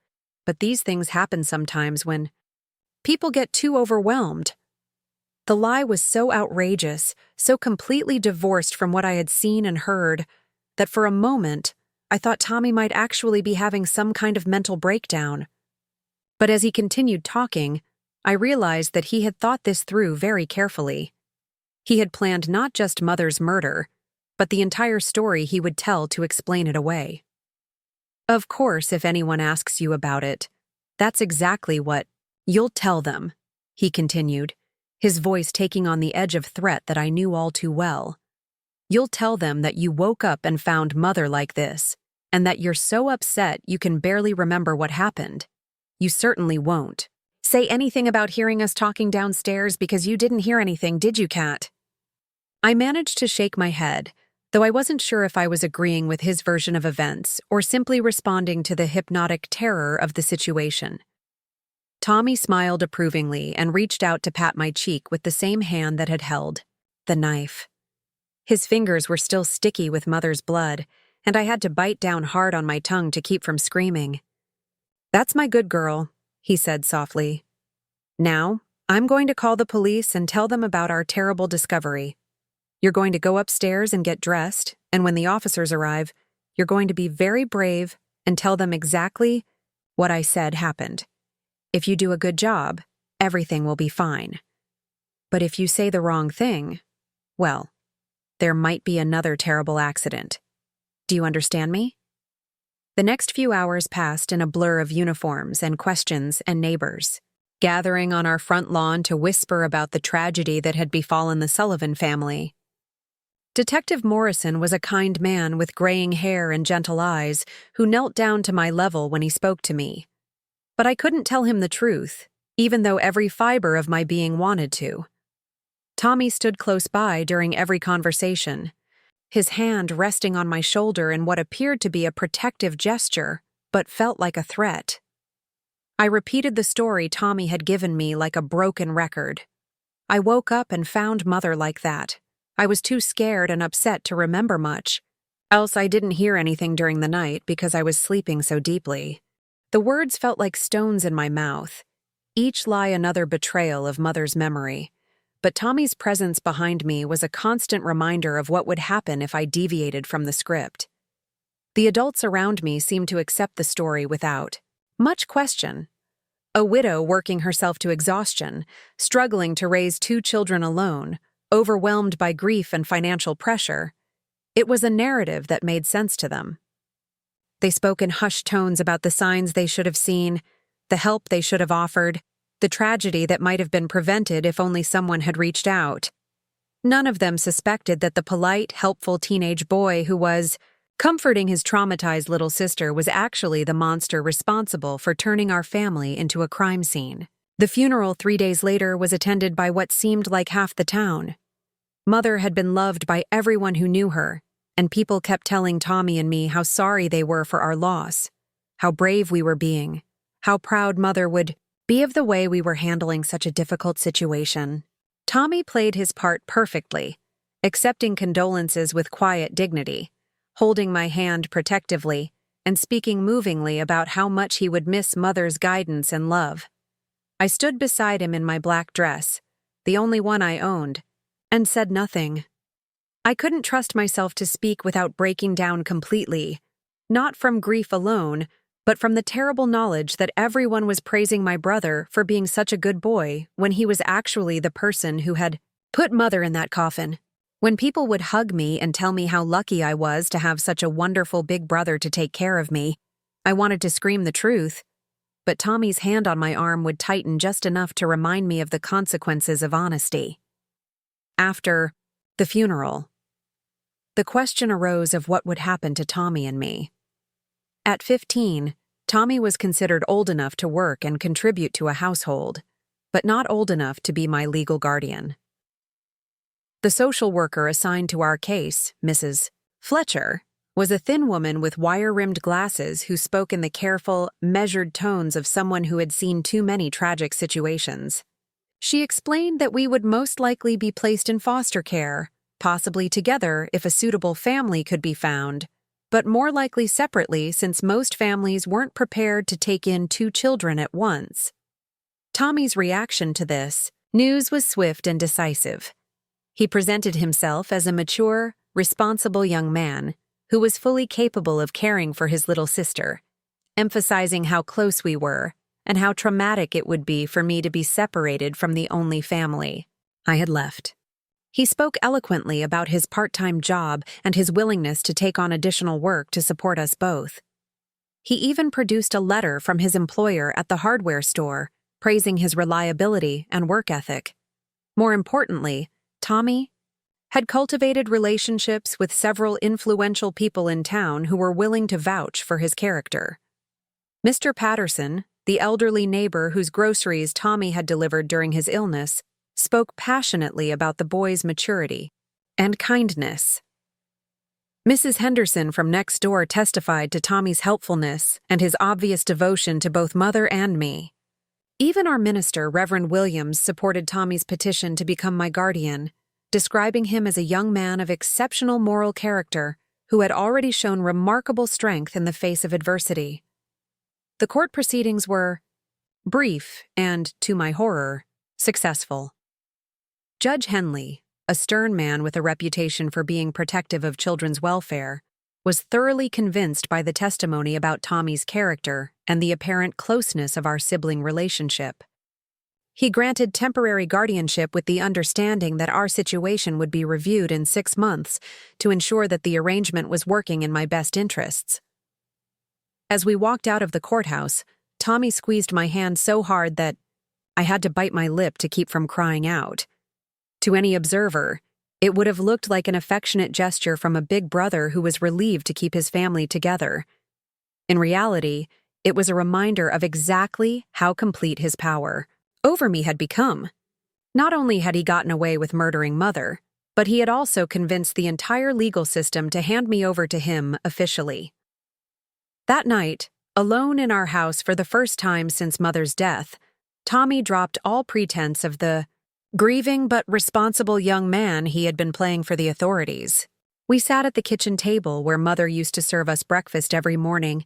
but these things happen sometimes when people get too overwhelmed." The lie was so outrageous, so completely divorced from what I had seen and heard, that for a moment I thought Tommy might actually be having some kind of mental breakdown. But as he continued talking, I realized that he had thought this through very carefully. He had planned not just Mother's murder, but the entire story he would tell to explain it away. "Of course, if anyone asks you about it, that's exactly what you'll tell them," he continued, his voice taking on the edge of threat that I knew all too well. "You'll tell them that you woke up and found Mother like this, and that you're so upset you can barely remember what happened. You certainly won't say anything about hearing us talking downstairs because you didn't hear anything, did you, Kat?" I managed to shake my head, though I wasn't sure if I was agreeing with his version of events or simply responding to the hypnotic terror of the situation. Tommy smiled approvingly and reached out to pat my cheek with the same hand that had held the knife. His fingers were still sticky with Mother's blood, and I had to bite down hard on my tongue to keep from screaming. "That's my good girl," he said softly. "Now, I'm going to call the police and tell them about our terrible discovery. You're going to go upstairs and get dressed, and when the officers arrive, you're going to be very brave and tell them exactly what I said happened. If you do a good job, everything will be fine. But if you say the wrong thing, well, there might be another terrible accident. Do you understand me?" The next few hours passed in a blur of uniforms and questions and neighbors, gathering on our front lawn to whisper about the tragedy that had befallen the Sullivan family. Detective Morrison was a kind man with graying hair and gentle eyes who knelt down to my level when he spoke to me. But I couldn't tell him the truth, even though every fiber of my being wanted to. Tommy stood close by during every conversation, his hand resting on my shoulder in what appeared to be a protective gesture, but felt like a threat. I repeated the story Tommy had given me like a broken record. I woke up and found Mother like that. I was too scared and upset to remember much, else I didn't hear anything during the night because I was sleeping so deeply. The words felt like stones in my mouth. Each lie another betrayal of Mother's memory. But Tommy's presence behind me was a constant reminder of what would happen if I deviated from the script. The adults around me seemed to accept the story without much question. A widow working herself to exhaustion, struggling to raise 2 children alone, overwhelmed by grief and financial pressure. It was a narrative that made sense to them. They spoke in hushed tones about the signs they should have seen, the help they should have offered, the tragedy that might have been prevented if only someone had reached out. None of them suspected that the polite, helpful teenage boy who was comforting his traumatized little sister was actually the monster responsible for turning our family into a crime scene. The funeral 3 days later was attended by what seemed like half the town. Mother had been loved by everyone who knew her, and people kept telling Tommy and me how sorry they were for our loss, how brave we were being, how proud Mother would be of the way we were handling such a difficult situation. Tommy played his part perfectly, accepting condolences with quiet dignity, holding my hand protectively, and speaking movingly about how much he would miss Mother's guidance and love. I stood beside him in my black dress, the only one I owned, and said nothing. I couldn't trust myself to speak without breaking down completely, not from grief alone, but from the terrible knowledge that everyone was praising my brother for being such a good boy when he was actually the person who had put Mother in that coffin. When people would hug me and tell me how lucky I was to have such a wonderful big brother to take care of me, I wanted to scream the truth, but Tommy's hand on my arm would tighten just enough to remind me of the consequences of honesty. After the funeral, the question arose of what would happen to Tommy and me. At 15, Tommy was considered old enough to work and contribute to a household, but not old enough to be my legal guardian. The social worker assigned to our case, Mrs. Fletcher, was a thin woman with wire-rimmed glasses who spoke in the careful, measured tones of someone who had seen too many tragic situations. She explained that we would most likely be placed in foster care, possibly together if a suitable family could be found, but more likely separately since most families weren't prepared to take in 2 children at once. Tommy's reaction to this news was swift and decisive. He presented himself as a mature, responsible young man who was fully capable of caring for his little sister, emphasizing how close we were and how traumatic it would be for me to be separated from the only family I had left. He spoke eloquently about his part-time job and his willingness to take on additional work to support us both. He even produced a letter from his employer at the hardware store, praising his reliability and work ethic. More importantly, Tommy had cultivated relationships with several influential people in town who were willing to vouch for his character. Mr. Patterson, the elderly neighbor whose groceries Tommy had delivered during his illness, spoke passionately about the boy's maturity and kindness. Mrs. Henderson from next door testified to Tommy's helpfulness and his obvious devotion to both Mother and me. Even our minister, Reverend Williams, supported Tommy's petition to become my guardian, describing him as a young man of exceptional moral character who had already shown remarkable strength in the face of adversity. The court proceedings were brief and, to my horror, successful. Judge Henley, a stern man with a reputation for being protective of children's welfare, was thoroughly convinced by the testimony about Tommy's character and the apparent closeness of our sibling relationship. He granted temporary guardianship with the understanding that our situation would be reviewed in 6 months to ensure that the arrangement was working in my best interests. As we walked out of the courthouse, Tommy squeezed my hand so hard that I had to bite my lip to keep from crying out. To any observer, it would have looked like an affectionate gesture from a big brother who was relieved to keep his family together. In reality, it was a reminder of exactly how complete his power over me had become. Not only had he gotten away with murdering Mother, but he had also convinced the entire legal system to hand me over to him officially. That night, alone in our house for the first time since Mother's death, Tommy dropped all pretense of the grieving but responsible young man he had been playing for the authorities. We sat at the kitchen table where Mother used to serve us breakfast every morning,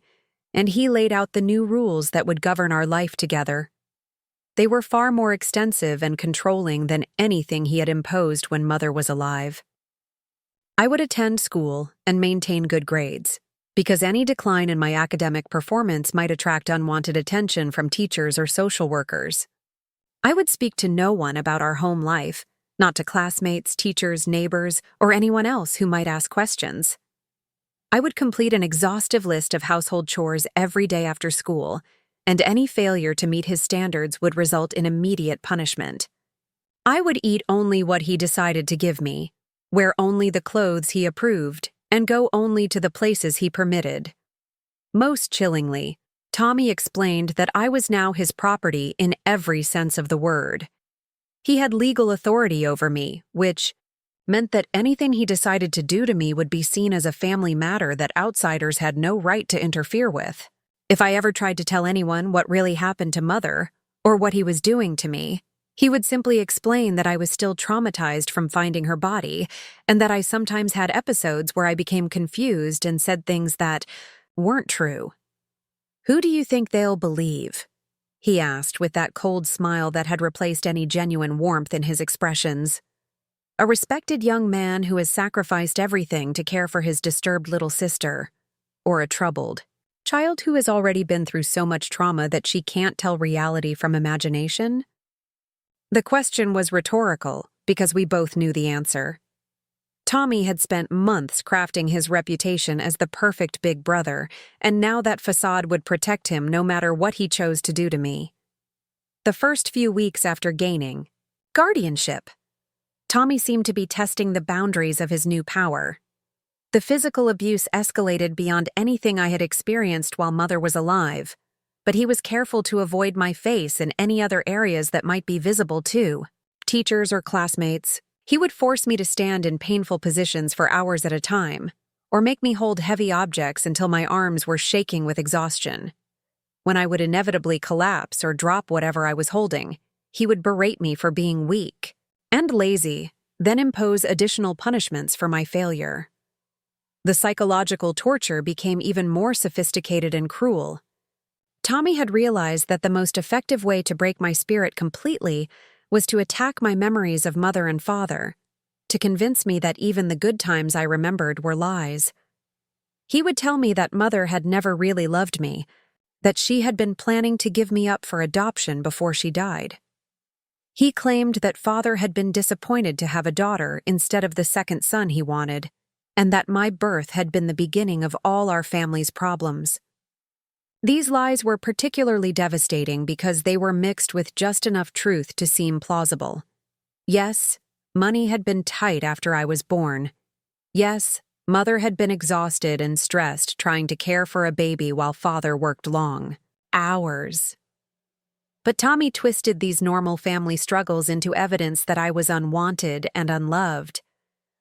and he laid out the new rules that would govern our life together. They were far more extensive and controlling than anything he had imposed when Mother was alive. I would attend school and maintain good grades, because any decline in my academic performance might attract unwanted attention from teachers or social workers. I would speak to no one about our home life, not to classmates, teachers, neighbors, or anyone else who might ask questions. I would complete an exhaustive list of household chores every day after school, and any failure to meet his standards would result in immediate punishment. I would eat only what he decided to give me, wear only the clothes he approved, and go only to the places he permitted. Most chillingly, Tommy explained that I was now his property in every sense of the word. He had legal authority over me, which meant that anything he decided to do to me would be seen as a family matter that outsiders had no right to interfere with. If I ever tried to tell anyone what really happened to Mother, or what he was doing to me, he would simply explain that I was still traumatized from finding her body, and that I sometimes had episodes where I became confused and said things that weren't true. "Who do you think they'll believe?" he asked with that cold smile that had replaced any genuine warmth in his expressions. A respected young man who has sacrificed everything to care for his disturbed little sister, or a troubled child who has already been through so much trauma that she can't tell reality from imagination? The question was rhetorical because we both knew the answer. Tommy had spent months crafting his reputation as the perfect big brother, and now that facade would protect him no matter what he chose to do to me. The first few weeks after gaining guardianship, Tommy seemed to be testing the boundaries of his new power. The physical abuse escalated beyond anything I had experienced while Mother was alive, but he was careful to avoid my face and any other areas that might be visible too. Teachers or classmates. He would force me to stand in painful positions for hours at a time, or make me hold heavy objects until my arms were shaking with exhaustion. When I would inevitably collapse or drop whatever I was holding, he would berate me for being weak and lazy, then impose additional punishments for my failure. The psychological torture became even more sophisticated and cruel. Tommy had realized that the most effective way to break my spirit completely was to attack my memories of Mother and Father, to convince me that even the good times I remembered were lies. He would tell me that Mother had never really loved me, that she had been planning to give me up for adoption before she died. He claimed that Father had been disappointed to have a daughter instead of the second son he wanted, and that my birth had been the beginning of all our family's problems. These lies were particularly devastating because they were mixed with just enough truth to seem plausible. Yes, money had been tight after I was born. Yes, Mother had been exhausted and stressed trying to care for a baby while Father worked long hours. But Tommy twisted these normal family struggles into evidence that I was unwanted and unloved,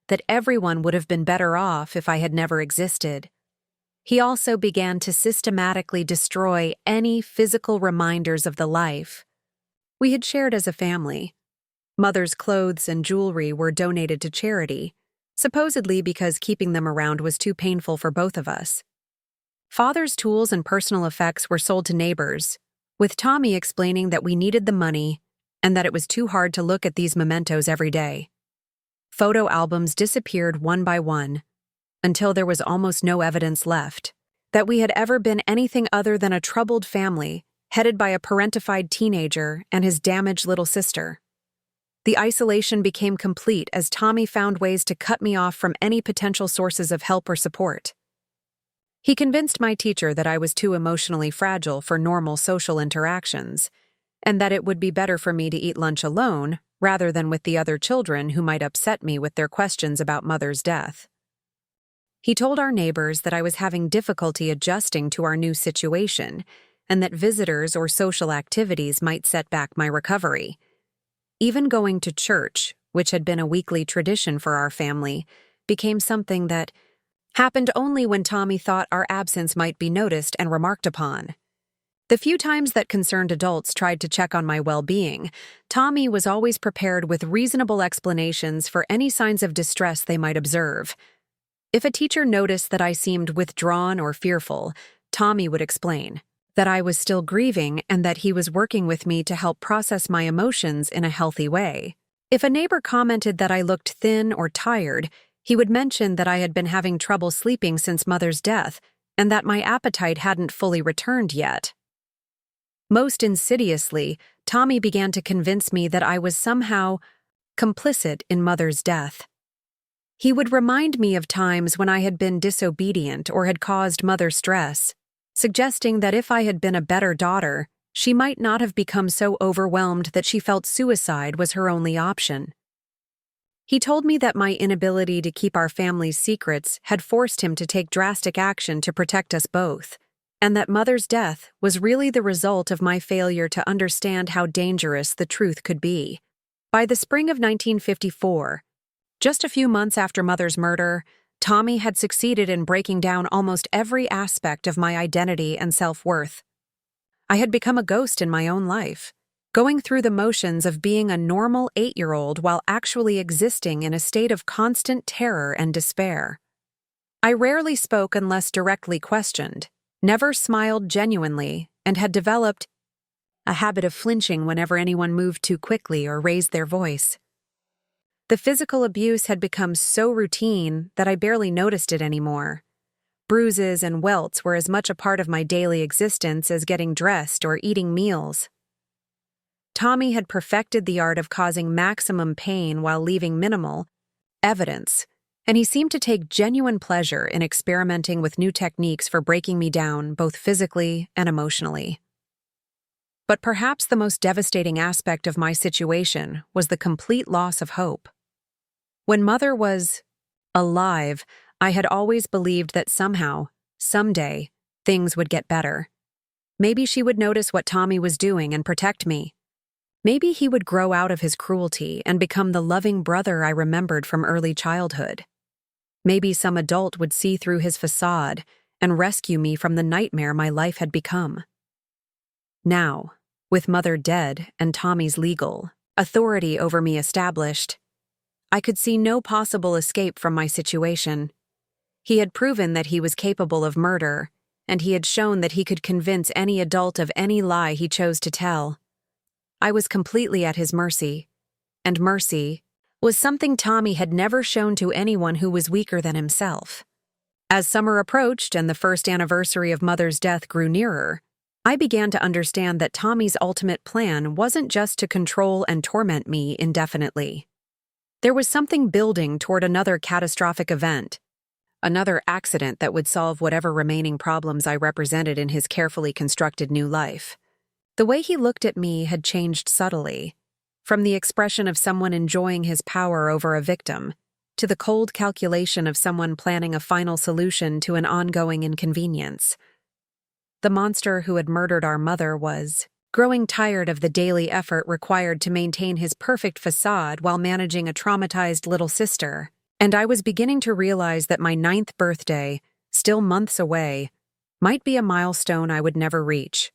that everyone would have been better off if I had never existed. He also began to systematically destroy any physical reminders of the life, we had shared as a family. Mother's clothes and jewelry were donated to charity, supposedly because keeping them around was too painful for both of us. Father's tools and personal effects were sold to neighbors, with Tommy explaining that we needed the money and that it was too hard to look at these mementos every day. Photo albums disappeared one by one, until there was almost no evidence left that we had ever been anything other than a troubled family headed by a parentified teenager and his damaged little sister. The isolation became complete as Tommy found ways to cut me off from any potential sources of help or support. He convinced my teacher that I was too emotionally fragile for normal social interactions, and that it would be better for me to eat lunch alone rather than with the other children who might upset me with their questions about Mother's death. He told our neighbors that I was having difficulty adjusting to our new situation, and that visitors or social activities might set back my recovery. Even going to church, which had been a weekly tradition for our family, became something that happened only when Tommy thought our absence might be noticed and remarked upon. The few times that concerned adults tried to check on my well-being, Tommy was always prepared with reasonable explanations for any signs of distress they might observe. If a teacher noticed that I seemed withdrawn or fearful, Tommy would explain that I was still grieving and that he was working with me to help process my emotions in a healthy way. If a neighbor commented that I looked thin or tired, he would mention that I had been having trouble sleeping since Mother's death and that my appetite hadn't fully returned yet. Most insidiously, Tommy began to convince me that I was somehow complicit in Mother's death. He would remind me of times when I had been disobedient or had caused Mother stress, suggesting that if I had been a better daughter, she might not have become so overwhelmed that she felt suicide was her only option. He told me that my inability to keep our family's secrets had forced him to take drastic action to protect us both, and that Mother's death was really the result of my failure to understand how dangerous the truth could be. By the spring of 1954, just a few months after Mother's murder, Tommy had succeeded in breaking down almost every aspect of my identity and self-worth. I had become a ghost in my own life, going through the motions of being a normal 8-year-old while actually existing in a state of constant terror and despair. I rarely spoke unless directly questioned, never smiled genuinely, and had developed a habit of flinching whenever anyone moved too quickly or raised their voice. The physical abuse had become so routine that I barely noticed it anymore. Bruises and welts were as much a part of my daily existence as getting dressed or eating meals. Tommy had perfected the art of causing maximum pain while leaving minimal evidence, and he seemed to take genuine pleasure in experimenting with new techniques for breaking me down both physically and emotionally. But perhaps the most devastating aspect of my situation was the complete loss of hope. When Mother was alive, I had always believed that somehow, someday, things would get better. Maybe she would notice what Tommy was doing and protect me. Maybe he would grow out of his cruelty and become the loving brother I remembered from early childhood. Maybe some adult would see through his facade and rescue me from the nightmare my life had become. Now, with Mother dead and Tommy's legal authority over me established, I could see no possible escape from my situation. He had proven that he was capable of murder, and he had shown that he could convince any adult of any lie he chose to tell. I was completely at his mercy, and mercy was something Tommy had never shown to anyone who was weaker than himself. As summer approached and the first anniversary of Mother's death grew nearer, I began to understand that Tommy's ultimate plan wasn't just to control and torment me indefinitely. There was something building toward another catastrophic event, another accident that would solve whatever remaining problems I represented in his carefully constructed new life. The way he looked at me had changed subtly, from the expression of someone enjoying his power over a victim to the cold calculation of someone planning a final solution to an ongoing inconvenience. The monster who had murdered our mother was growing tired of the daily effort required to maintain his perfect facade while managing a traumatized little sister, and I was beginning to realize that my 9th birthday, still months away, might be a milestone I would never reach.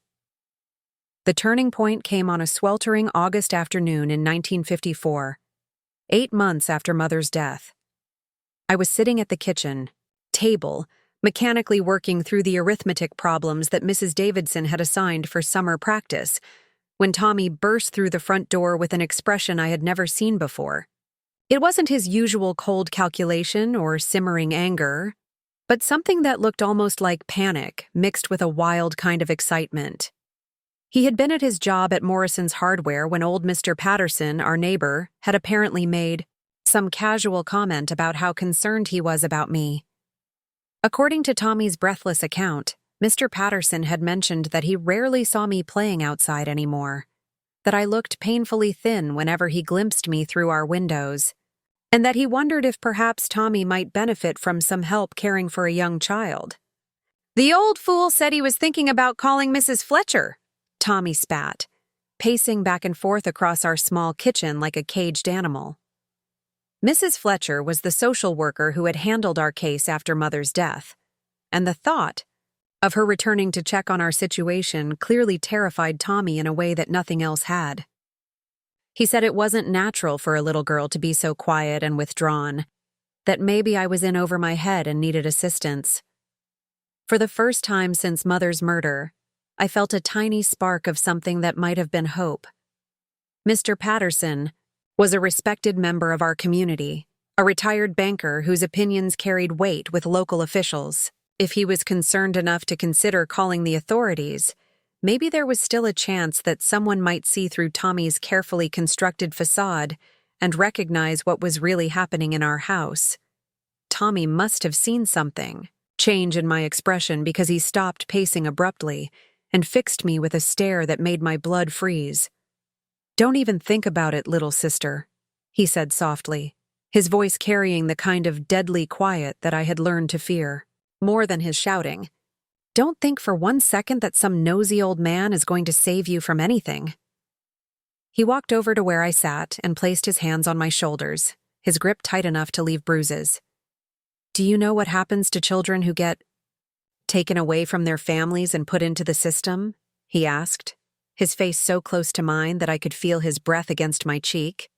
The turning point came on a sweltering August afternoon in 1954, 8 months after Mother's death. I was sitting at the kitchen table, mechanically working through the arithmetic problems that Mrs. Davidson had assigned for summer practice, when Tommy burst through the front door with an expression I had never seen before. It wasn't his usual cold calculation or simmering anger, but something that looked almost like panic mixed with a wild kind of excitement. He had been at his job at Morrison's Hardware when old Mr. Patterson, our neighbor, had apparently made some casual comment about how concerned he was about me. According to Tommy's breathless account, Mr. Patterson had mentioned that he rarely saw me playing outside anymore, that I looked painfully thin whenever he glimpsed me through our windows, and that he wondered if perhaps Tommy might benefit from some help caring for a young child. "The old fool said he was thinking about calling Mrs. Fletcher," Tommy spat, pacing back and forth across our small kitchen like a caged animal. Mrs. Fletcher was the social worker who had handled our case after Mother's death, and the thought of her returning to check on our situation clearly terrified Tommy in a way that nothing else had. He said it wasn't natural for a little girl to be so quiet and withdrawn, that maybe I was in over my head and needed assistance. For the first time since Mother's murder, I felt a tiny spark of something that might have been hope. Mr. Patterson was a respected member of our community, a retired banker whose opinions carried weight with local officials. If he was concerned enough to consider calling the authorities, maybe there was still a chance that someone might see through Tommy's carefully constructed facade and recognize what was really happening in our house. Tommy must have seen something, change in my expression, because he stopped pacing abruptly and fixed me with a stare that made my blood freeze. "Don't even think about it, little sister," he said softly, his voice carrying the kind of deadly quiet that I had learned to fear. More than his shouting. "Don't think for 1 second that some nosy old man is going to save you from anything." He walked over to where I sat and placed his hands on my shoulders, his grip tight enough to leave bruises. "Do you know what happens to children who get taken away from their families and put into the system?" he asked, his face so close to mine that I could feel his breath against my cheek.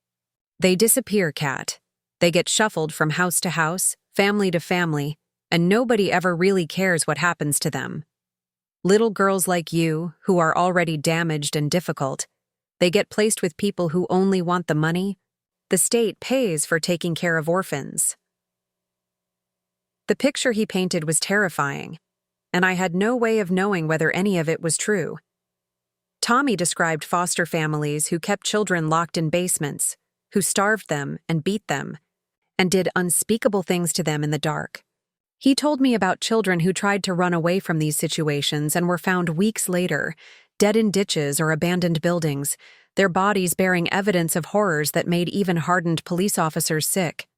"They disappear, Kat. They get shuffled from house to house, family to family, and nobody ever really cares what happens to them. Little girls like you, who are already damaged and difficult, they get placed with people who only want the money. The state pays for taking care of orphans." The picture he painted was terrifying, and I had no way of knowing whether any of it was true. Tommy described foster families who kept children locked in basements, who starved them and beat them, and did unspeakable things to them in the dark. He told me about children who tried to run away from these situations and were found weeks later, dead in ditches or abandoned buildings, their bodies bearing evidence of horrors that made even hardened police officers sick.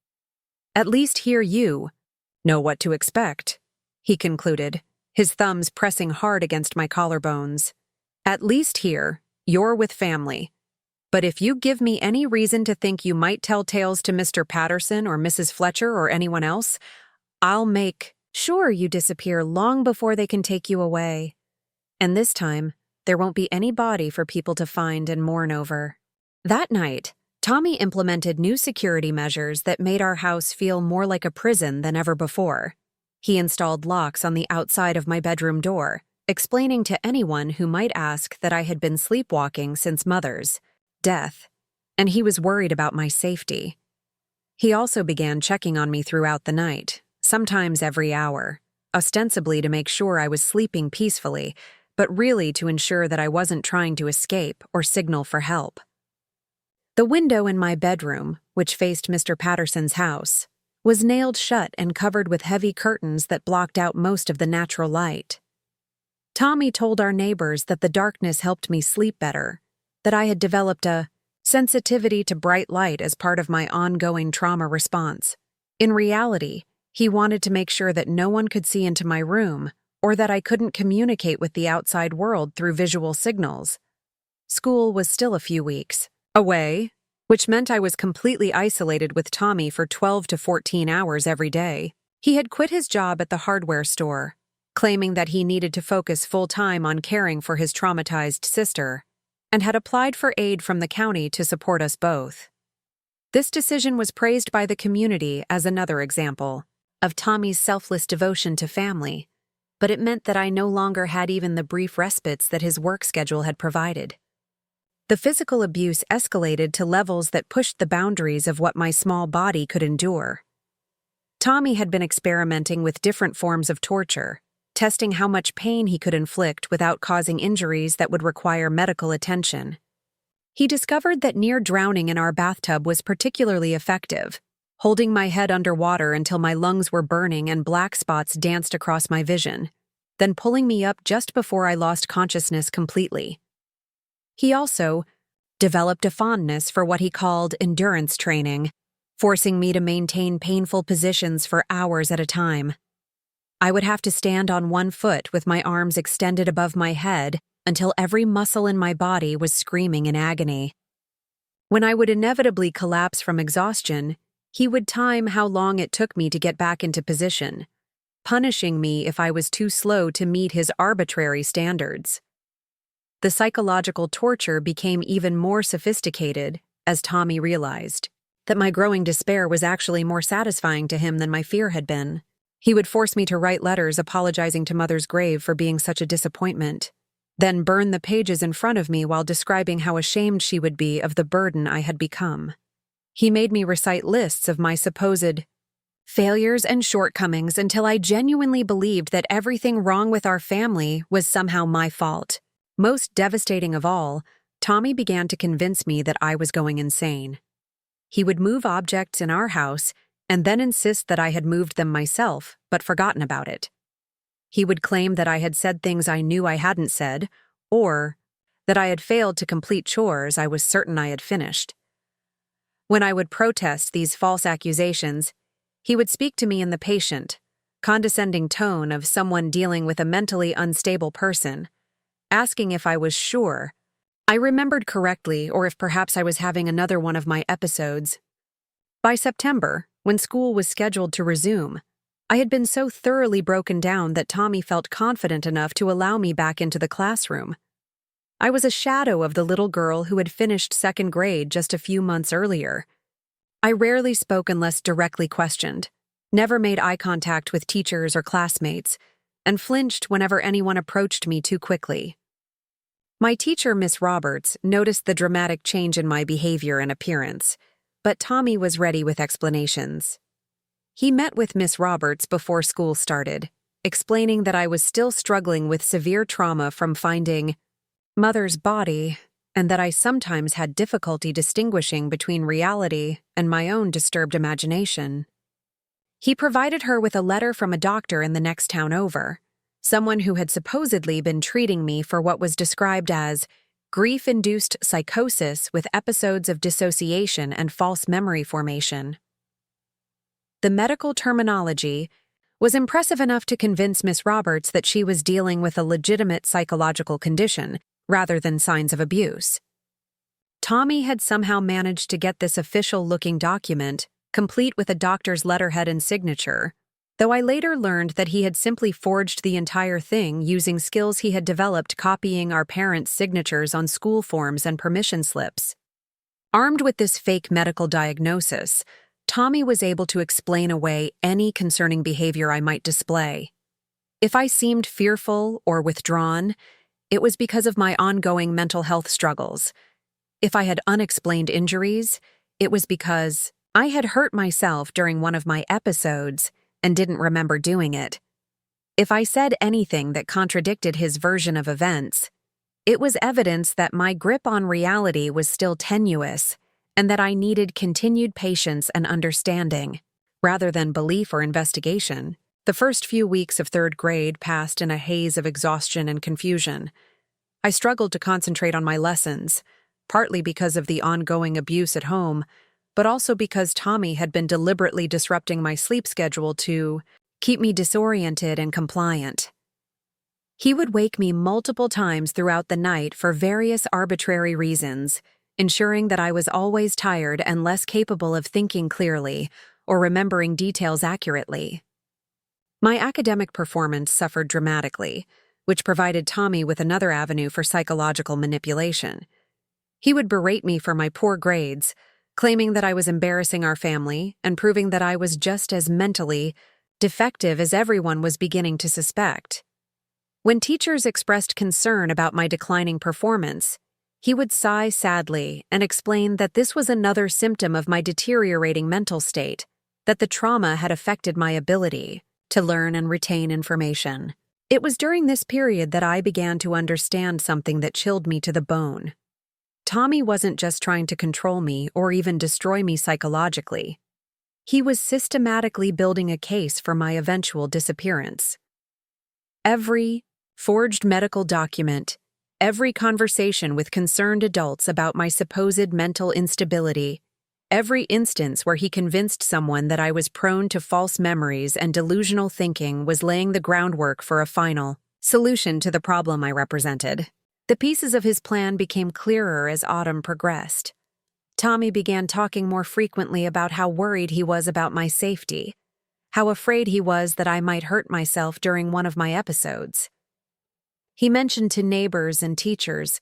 "At least here you know what to expect," he concluded, his thumbs pressing hard against my collarbones. "At least here, you're with family. But if you give me any reason to think you might tell tales to Mr. Patterson or Mrs. Fletcher or anyone else, I'll make sure you disappear long before they can take you away. And this time, there won't be any body for people to find and mourn over." That night, Tommy implemented new security measures that made our house feel more like a prison than ever before. He installed locks on the outside of my bedroom door, explaining to anyone who might ask that I had been sleepwalking since Mother's death, and he was worried about my safety. He also began checking on me throughout the night, sometimes every hour, ostensibly to make sure I was sleeping peacefully, but really to ensure that I wasn't trying to escape or signal for help. The window in my bedroom, which faced Mr. Patterson's house, was nailed shut and covered with heavy curtains that blocked out most of the natural light. Tommy told our neighbors that the darkness helped me sleep better, that I had developed a sensitivity to bright light as part of my ongoing trauma response. In reality, he wanted to make sure that no one could see into my room or that I couldn't communicate with the outside world through visual signals. School was still a few weeks away, which meant I was completely isolated with Tommy for 12 to 14 hours every day. He had quit his job at the hardware store, claiming that he needed to focus full-time on caring for his traumatized sister, and had applied for aid from the county to support us both. This decision was praised by the community as another example of Tommy's selfless devotion to family, but it meant that I no longer had even the brief respites that his work schedule had provided. The physical abuse escalated to levels that pushed the boundaries of what my small body could endure. Tommy had been experimenting with different forms of torture, testing how much pain he could inflict without causing injuries that would require medical attention. He discovered that near drowning in our bathtub was particularly effective, holding my head underwater until my lungs were burning and black spots danced across my vision, then pulling me up just before I lost consciousness completely. He also developed a fondness for what he called endurance training, forcing me to maintain painful positions for hours at a time. I would have to stand on one foot with my arms extended above my head until every muscle in my body was screaming in agony. When I would inevitably collapse from exhaustion, he would time how long it took me to get back into position, punishing me if I was too slow to meet his arbitrary standards. The psychological torture became even more sophisticated as Tommy realized that my growing despair was actually more satisfying to him than my fear had been. He would force me to write letters apologizing to Mother's grave for being such a disappointment, then burn the pages in front of me while describing how ashamed she would be of the burden I had become. He made me recite lists of my supposed failures and shortcomings until I genuinely believed that everything wrong with our family was somehow my fault. Most devastating of all, Tommy began to convince me that I was going insane. He would move objects in our house and then insist that I had moved them myself, but forgotten about it. He would claim that I had said things I knew I hadn't said, or that I had failed to complete chores I was certain I had finished. When I would protest these false accusations, he would speak to me in the patient, condescending tone of someone dealing with a mentally unstable person, asking if I was sure I remembered correctly or if perhaps I was having another one of my episodes. By September, when school was scheduled to resume, I had been so thoroughly broken down that Tommy felt confident enough to allow me back into the classroom. I was a shadow of the little girl who had finished second grade just a few months earlier. I rarely spoke unless directly questioned, never made eye contact with teachers or classmates, and flinched whenever anyone approached me too quickly. My teacher, Miss Roberts, noticed the dramatic change in my behavior and appearance, but Tommy was ready with explanations. He met with Miss Roberts before school started, explaining that I was still struggling with severe trauma from finding Mother's body, and that I sometimes had difficulty distinguishing between reality and my own disturbed imagination. He provided her with a letter from a doctor in the next town over, someone who had supposedly been treating me for what was described as grief-induced psychosis with episodes of dissociation and false memory formation. The medical terminology was impressive enough to convince Miss Roberts that she was dealing with a legitimate psychological condition rather than signs of abuse. Tommy had somehow managed to get this official-looking document, complete with a doctor's letterhead and signature, though I later learned that he had simply forged the entire thing using skills he had developed copying our parents' signatures on school forms and permission slips. Armed with this fake medical diagnosis, Tommy was able to explain away any concerning behavior I might display. If I seemed fearful or withdrawn, it was because of my ongoing mental health struggles. If I had unexplained injuries, it was because I had hurt myself during one of my episodes and didn't remember doing it. If I said anything that contradicted his version of events, it was evidence that my grip on reality was still tenuous and that I needed continued patience and understanding, rather than belief or investigation. The first few weeks of third grade passed in a haze of exhaustion and confusion. I struggled to concentrate on my lessons, partly because of the ongoing abuse at home, but also because Tommy had been deliberately disrupting my sleep schedule to keep me disoriented and compliant. He would wake me multiple times throughout the night for various arbitrary reasons, ensuring that I was always tired and less capable of thinking clearly or remembering details accurately. My academic performance suffered dramatically, which provided Tommy with another avenue for psychological manipulation. He would berate me for my poor grades, claiming that I was embarrassing our family and proving that I was just as mentally defective as everyone was beginning to suspect. When teachers expressed concern about my declining performance, he would sigh sadly and explain that this was another symptom of my deteriorating mental state, that the trauma had affected my ability to learn and retain information. It was during this period that I began to understand something that chilled me to the bone. Tommy wasn't just trying to control me or even destroy me psychologically. He was systematically building a case for my eventual disappearance. Every forged medical document, every conversation with concerned adults about my supposed mental instability, every instance where he convinced someone that I was prone to false memories and delusional thinking was laying the groundwork for a final solution to the problem I represented. The pieces of his plan became clearer as autumn progressed. Tommy began talking more frequently about how worried he was about my safety, how afraid he was that I might hurt myself during one of my episodes. He mentioned to neighbors and teachers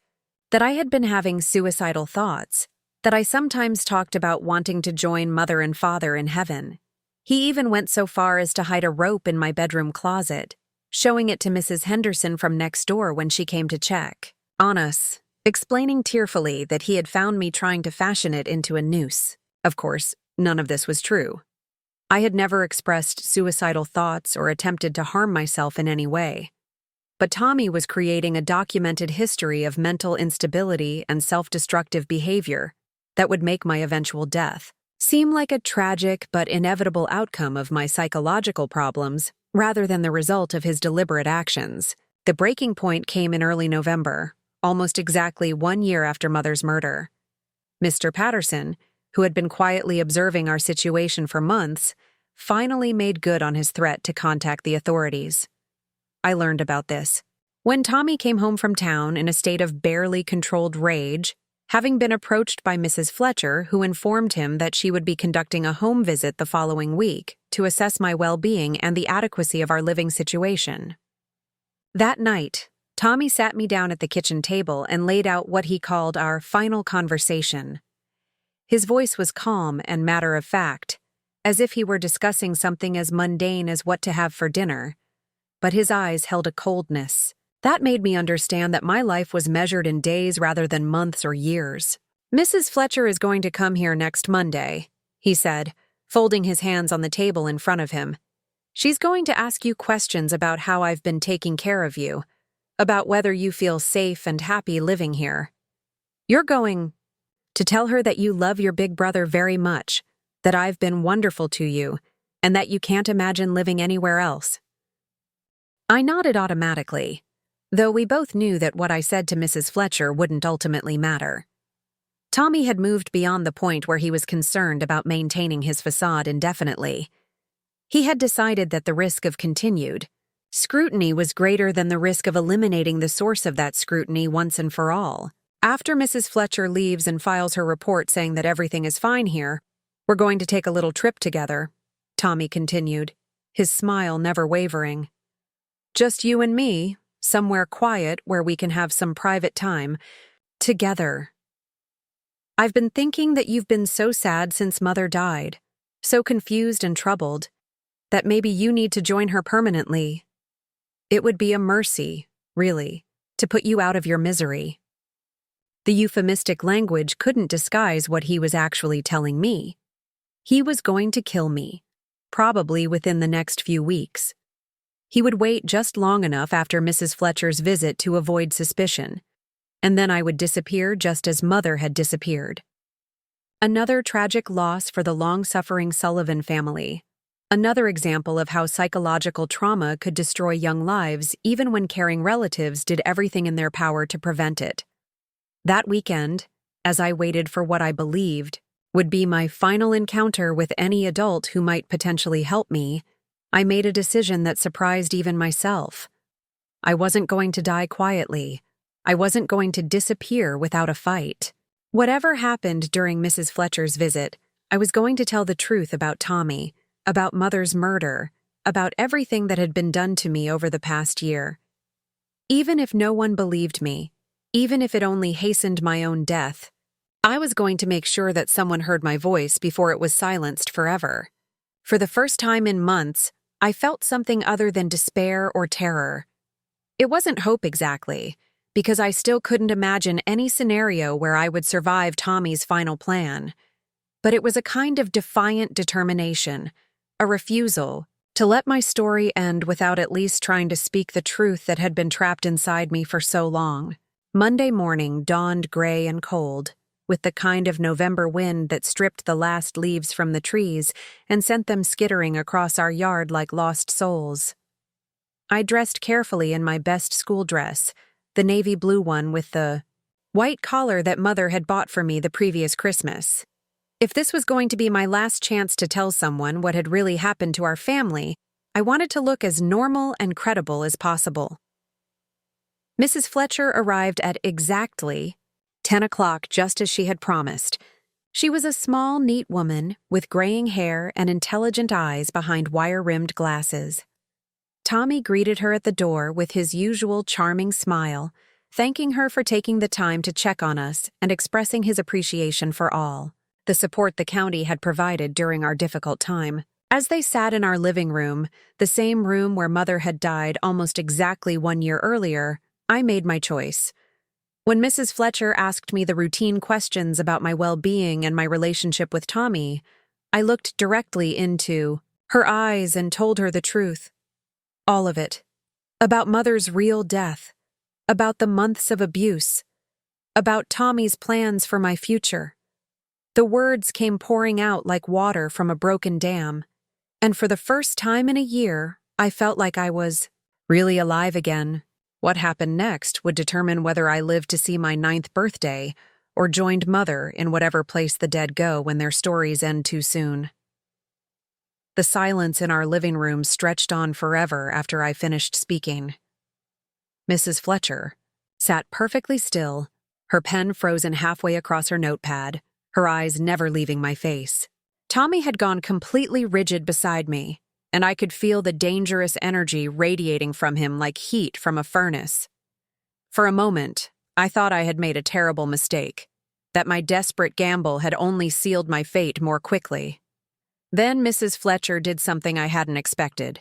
that I had been having suicidal thoughts, that I sometimes talked about wanting to join Mother and Father in heaven. He even went so far as to hide a rope in my bedroom closet, showing it to Mrs. Henderson from next door when she came to check on us, explaining tearfully that he had found me trying to fashion it into a noose. Of course, none of this was true. I had never expressed suicidal thoughts or attempted to harm myself in any way. But Tommy was creating a documented history of mental instability and self-destructive behavior that would make my eventual death seem like a tragic but inevitable outcome of my psychological problems rather than the result of his deliberate actions. The breaking point came in early November, almost exactly 1 year after Mother's murder. Mr. Patterson, who had been quietly observing our situation for months, finally made good on his threat to contact the authorities. I learned about this when Tommy came home from town in a state of barely controlled rage, having been approached by Mrs. Fletcher, who informed him that she would be conducting a home visit the following week to assess my well-being and the adequacy of our living situation. That night, Tommy sat me down at the kitchen table and laid out what he called our final conversation. His voice was calm and matter-of-fact, as if he were discussing something as mundane as what to have for dinner, but his eyes held a coldness. That made me understand that my life was measured in days rather than months or years. "Mrs. Fletcher is going to come here next Monday," he said, folding his hands on the table in front of him. "She's going to ask you questions about how I've been taking care of you, about whether you feel safe and happy living here. You're going to tell her that you love your big brother very much, that I've been wonderful to you, and that you can't imagine living anywhere else." I nodded automatically, though we both knew that what I said to Mrs. Fletcher wouldn't ultimately matter. Tommy had moved beyond the point where he was concerned about maintaining his facade indefinitely. He had decided that the risk of continued scrutiny was greater than the risk of eliminating the source of that scrutiny once and for all. "After Mrs. Fletcher leaves and files her report saying that everything is fine here, we're going to take a little trip together," Tommy continued, his smile never wavering. "Just you and me, somewhere quiet where we can have some private time together. I've been thinking that you've been so sad since Mother died, so confused and troubled, that maybe you need to join her permanently. It would be a mercy, really, to put you out of your misery." The euphemistic language couldn't disguise what he was actually telling me. He was going to kill me, probably within the next few weeks. He would wait just long enough after Mrs. Fletcher's visit to avoid suspicion, and then I would disappear just as Mother had disappeared. Another tragic loss for the long-suffering Sullivan family. Another example of how psychological trauma could destroy young lives even when caring relatives did everything in their power to prevent it. That weekend, as I waited for what I believed would be my final encounter with any adult who might potentially help me, I made a decision that surprised even myself. I wasn't going to die quietly. I wasn't going to disappear without a fight. Whatever happened during Mrs. Fletcher's visit, I was going to tell the truth about Tommy, about Mother's murder, about everything that had been done to me over the past year. Even if no one believed me, even if it only hastened my own death, I was going to make sure that someone heard my voice before it was silenced forever. For the first time in months, I felt something other than despair or terror. It wasn't hope exactly, because I still couldn't imagine any scenario where I would survive Tommy's final plan. But it was a kind of defiant determination, a refusal to let my story end without at least trying to speak the truth that had been trapped inside me for so long. Monday morning dawned gray and cold, with the kind of November wind that stripped the last leaves from the trees and sent them skittering across our yard like lost souls. I dressed carefully in my best school dress, the navy blue one with the white collar that Mother had bought for me the previous Christmas. If this was going to be my last chance to tell someone what had really happened to our family, I wanted to look as normal and credible as possible. Mrs. Fletcher arrived at exactly 10 o'clock, just as she had promised. She was a small, neat woman with graying hair and intelligent eyes behind wire-rimmed glasses. Tommy greeted her at the door with his usual charming smile, thanking her for taking the time to check on us and expressing his appreciation for all the support the county had provided during our difficult time. As they sat in our living room, the same room where Mother had died almost exactly 1 year earlier, I made my choice. When Mrs. Fletcher asked me the routine questions about my well-being and my relationship with Tommy, I looked directly into her eyes and told her the truth. All of it. About Mother's real death. About the months of abuse. About Tommy's plans for my future. The words came pouring out like water from a broken dam, and for the first time in a year, I felt like I was really alive again. What happened next would determine whether I lived to see my 9th birthday or joined Mother in whatever place the dead go when their stories end too soon. The silence in our living room stretched on forever after I finished speaking. Mrs. Fletcher sat perfectly still, her pen frozen halfway across her notepad, her eyes never leaving my face. Tommy had gone completely rigid beside me, and I could feel the dangerous energy radiating from him like heat from a furnace. For a moment, I thought I had made a terrible mistake, that my desperate gamble had only sealed my fate more quickly. Then Mrs. Fletcher did something I hadn't expected.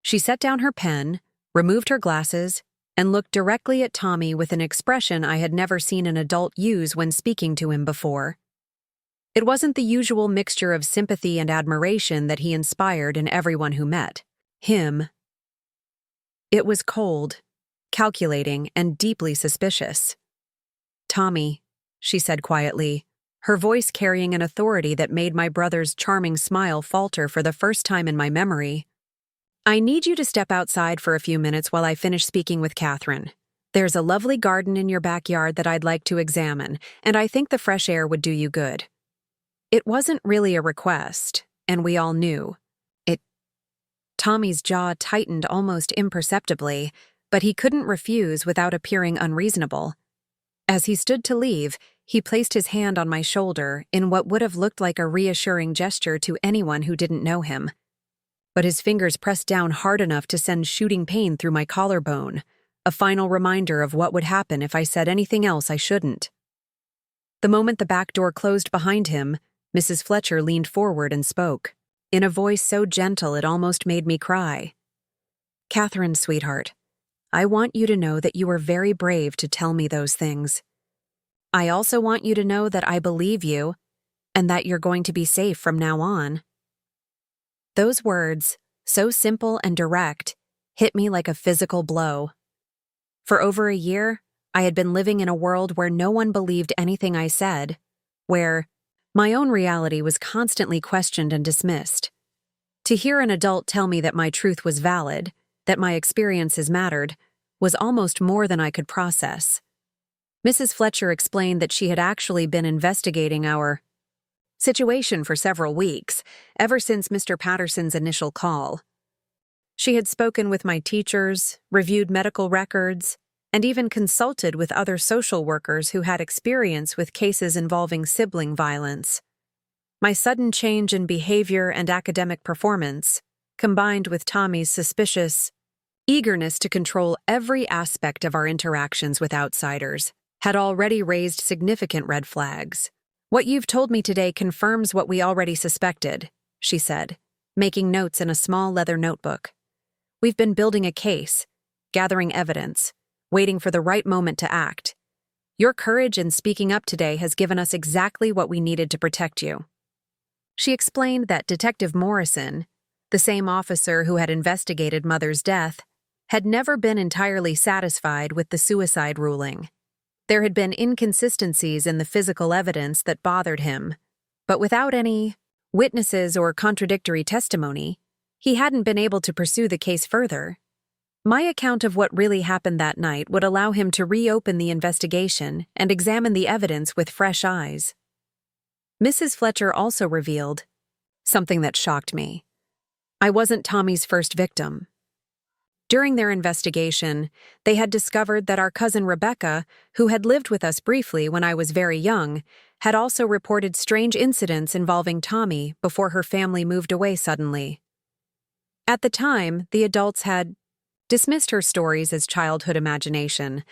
She set down her pen, removed her glasses, and looked directly at Tommy with an expression I had never seen an adult use when speaking to him before. It wasn't the usual mixture of sympathy and admiration that he inspired in everyone who met him. It was cold, calculating, and deeply suspicious. "Tommy," she said quietly, her voice carrying an authority that made my brother's charming smile falter for the first time in my memory. "I need you to step outside for a few minutes while I finish speaking with Katherine. There's a lovely garden in your backyard that I'd like to examine, and I think the fresh air would do you good." It wasn't really a request, and we all knew it. Tommy's jaw tightened almost imperceptibly, but he couldn't refuse without appearing unreasonable. As he stood to leave, he placed his hand on my shoulder in what would have looked like a reassuring gesture to anyone who didn't know him. But his fingers pressed down hard enough to send shooting pain through my collarbone, a final reminder of what would happen if I said anything else I shouldn't. The moment the back door closed behind him, Mrs. Fletcher leaned forward and spoke, in a voice so gentle it almost made me cry. "Katherine, sweetheart, I want you to know that you were very brave to tell me those things. I also want you to know that I believe you and that you're going to be safe from now on." Those words, so simple and direct, hit me like a physical blow. For over a year, I had been living in a world where no one believed anything I said, where my own reality was constantly questioned and dismissed. To hear an adult tell me that my truth was valid, that my experiences mattered, was almost more than I could process. Mrs. Fletcher explained that she had actually been investigating our situation for several weeks, ever since Mr. Patterson's initial call. She had spoken with my teachers, reviewed medical records, and even consulted with other social workers who had experience with cases involving sibling violence. My sudden change in behavior and academic performance, combined with Tommy's suspicious eagerness to control every aspect of our interactions with outsiders, had already raised significant red flags. "What you've told me today confirms what we already suspected," she said, making notes in a small leather notebook. "We've been building a case, gathering evidence, waiting for the right moment to act. Your courage in speaking up today has given us exactly what we needed to protect you." She explained that Detective Morrison, the same officer who had investigated Mother's death, had never been entirely satisfied with the suicide ruling. There had been inconsistencies in the physical evidence that bothered him, but without any witnesses or contradictory testimony, he hadn't been able to pursue the case further. My account of what really happened that night would allow him to reopen the investigation and examine the evidence with fresh eyes. Mrs. Fletcher also revealed something that shocked me. I wasn't Tommy's first victim. During their investigation, they had discovered that our cousin Rebecca, who had lived with us briefly when I was very young, had also reported strange incidents involving Tommy before her family moved away suddenly. At the time, the adults had dismissed her stories as childhood imagination,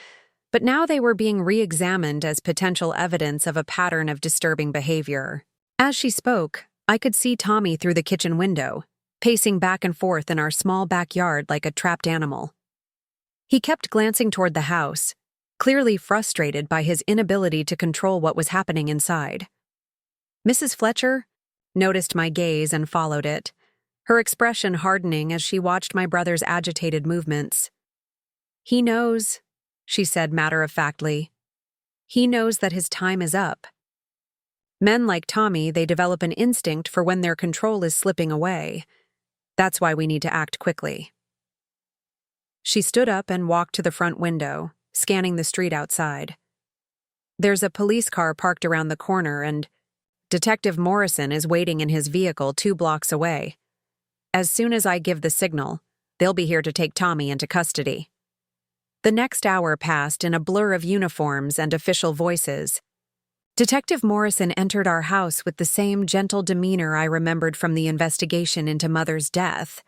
but now they were being re-examined as potential evidence of a pattern of disturbing behavior. As she spoke, I could see Tommy through the kitchen window, pacing back and forth in our small backyard like a trapped animal. He kept glancing toward the house, clearly frustrated by his inability to control what was happening inside. Mrs. Fletcher noticed my gaze and followed it, her expression hardening as she watched my brother's agitated movements. "He knows," she said matter-of-factly. "He knows that his time is up. Men like Tommy, they develop an instinct for when their control is slipping away. That's why we need to act quickly." She stood up and walked to the front window, scanning the street outside. "There's a police car parked around the corner, and Detective Morrison is waiting in his vehicle 2 blocks away. As soon as I give the signal, they'll be here to take Tommy into custody." The next hour passed in a blur of uniforms and official voices. Detective Morrison entered our house with the same gentle demeanor I remembered from the investigation into Mother's death,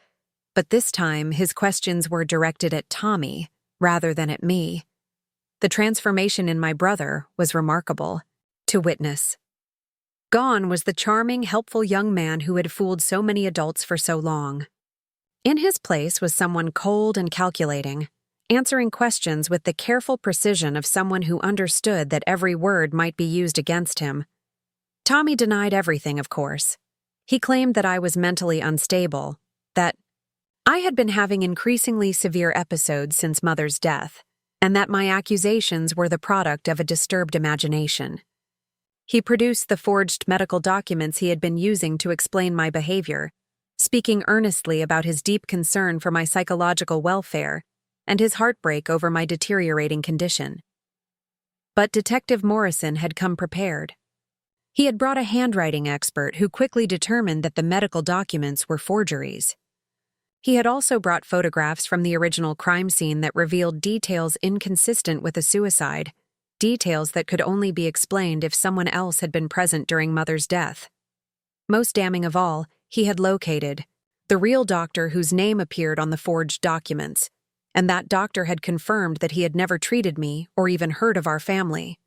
but this time his questions were directed at Tommy rather than at me. The transformation in my brother was remarkable to witness. Gone was the charming, helpful young man who had fooled so many adults for so long. In his place was someone cold and calculating, answering questions with the careful precision of someone who understood that every word might be used against him. Tommy denied everything, of course. He claimed that I was mentally unstable, that I had been having increasingly severe episodes since Mother's death, and that my accusations were the product of a disturbed imagination. He produced the forged medical documents he had been using to explain my behavior, speaking earnestly about his deep concern for my psychological welfare and his heartbreak over my deteriorating condition. But Detective Morrison had come prepared. He had brought a handwriting expert who quickly determined that the medical documents were forgeries. He had also brought photographs from the original crime scene that revealed details inconsistent with a suicide, details that could only be explained if someone else had been present during Mother's death. Most damning of all, he had located the real doctor whose name appeared on the forged documents, and that doctor had confirmed that he had never treated me or even heard of our family.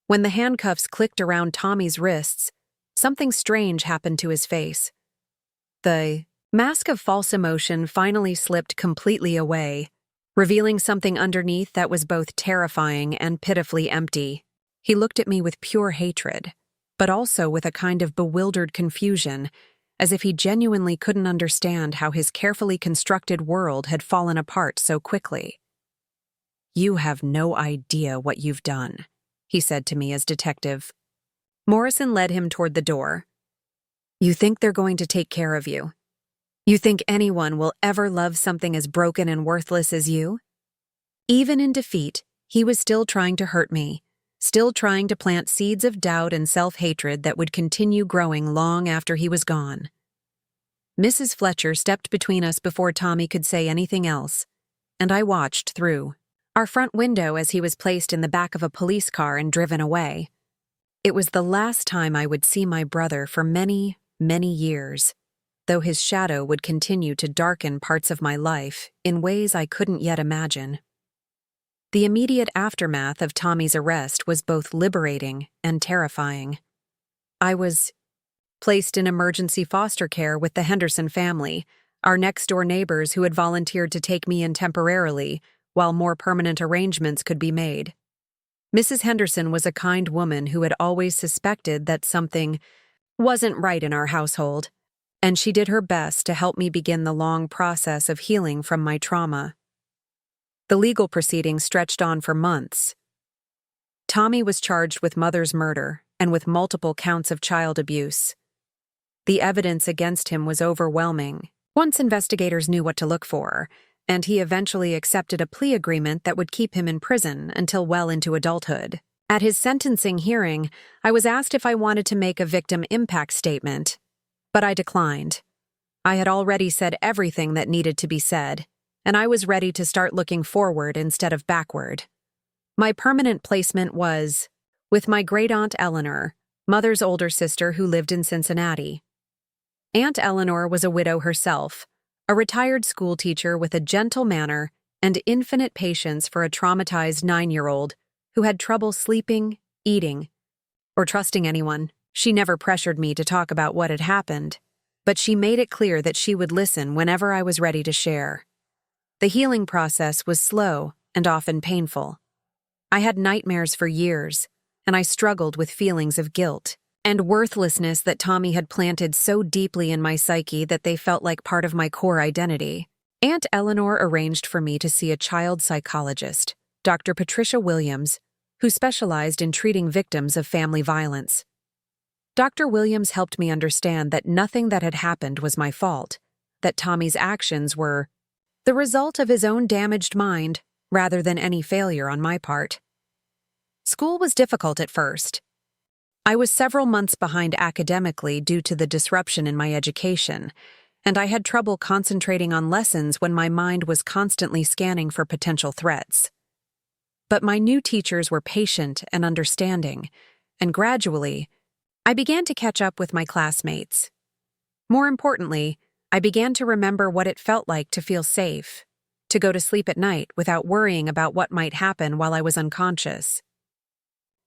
When the handcuffs clicked around Tommy's wrists, something strange happened to his face. The mask of false emotion finally slipped completely away, revealing something underneath that was both terrifying and pitifully empty. He looked at me with pure hatred, but also with a kind of bewildered confusion, as if he genuinely couldn't understand how his carefully constructed world had fallen apart so quickly. "You have no idea what you've done," he said to me as detective. Morrison led him toward the door. "You think they're going to take care of you? You think anyone will ever love something as broken and worthless as you?" Even in defeat, he was still trying to hurt me, still trying to plant seeds of doubt and self-hatred that would continue growing long after he was gone. Mrs. Fletcher stepped between us before Tommy could say anything else, and I watched through our front window as he was placed in the back of a police car and driven away. It was the last time I would see my brother for many, many years. though his shadow would continue to darken parts of my life in ways I couldn't yet imagine. The immediate aftermath of Tommy's arrest was both liberating and terrifying. I was placed in emergency foster care with the Henderson family, our next-door neighbors who had volunteered to take me in temporarily while more permanent arrangements could be made. Mrs. Henderson was a kind woman who had always suspected that something wasn't right in our household, and she did her best to help me begin the long process of healing from my trauma. The legal proceedings stretched on for months. Tommy was charged with mother's murder and with multiple counts of child abuse. The evidence against him was overwhelming. Once investigators knew what to look for, and he eventually accepted a plea agreement that would keep him in prison until well into adulthood. At his sentencing hearing, I was asked if I wanted to make a victim impact statement, but I declined. I had already said everything that needed to be said, and I was ready to start looking forward instead of backward. My permanent placement was with my great-aunt Eleanor, mother's older sister who lived in Cincinnati. Aunt Eleanor was a widow herself, a retired school teacher with a gentle manner and infinite patience for a traumatized 9-year-old who had trouble sleeping, eating, or trusting anyone. She never pressured me to talk about what had happened, but she made it clear that she would listen whenever I was ready to share. The healing process was slow and often painful. I had nightmares for years, and I struggled with feelings of guilt and worthlessness that Tommy had planted so deeply in my psyche that they felt like part of my core identity. Aunt Eleanor arranged for me to see a child psychologist, Dr. Patricia Williams, who specialized in treating victims of family violence. Dr. Williams helped me understand that nothing that had happened was my fault, that Tommy's actions were the result of his own damaged mind rather than any failure on my part. School was difficult at first. I was several months behind academically due to the disruption in my education, and I had trouble concentrating on lessons when my mind was constantly scanning for potential threats. But my new teachers were patient and understanding, and gradually, I began to catch up with my classmates. More importantly, I began to remember what it felt like to feel safe, to go to sleep at night without worrying about what might happen while I was unconscious.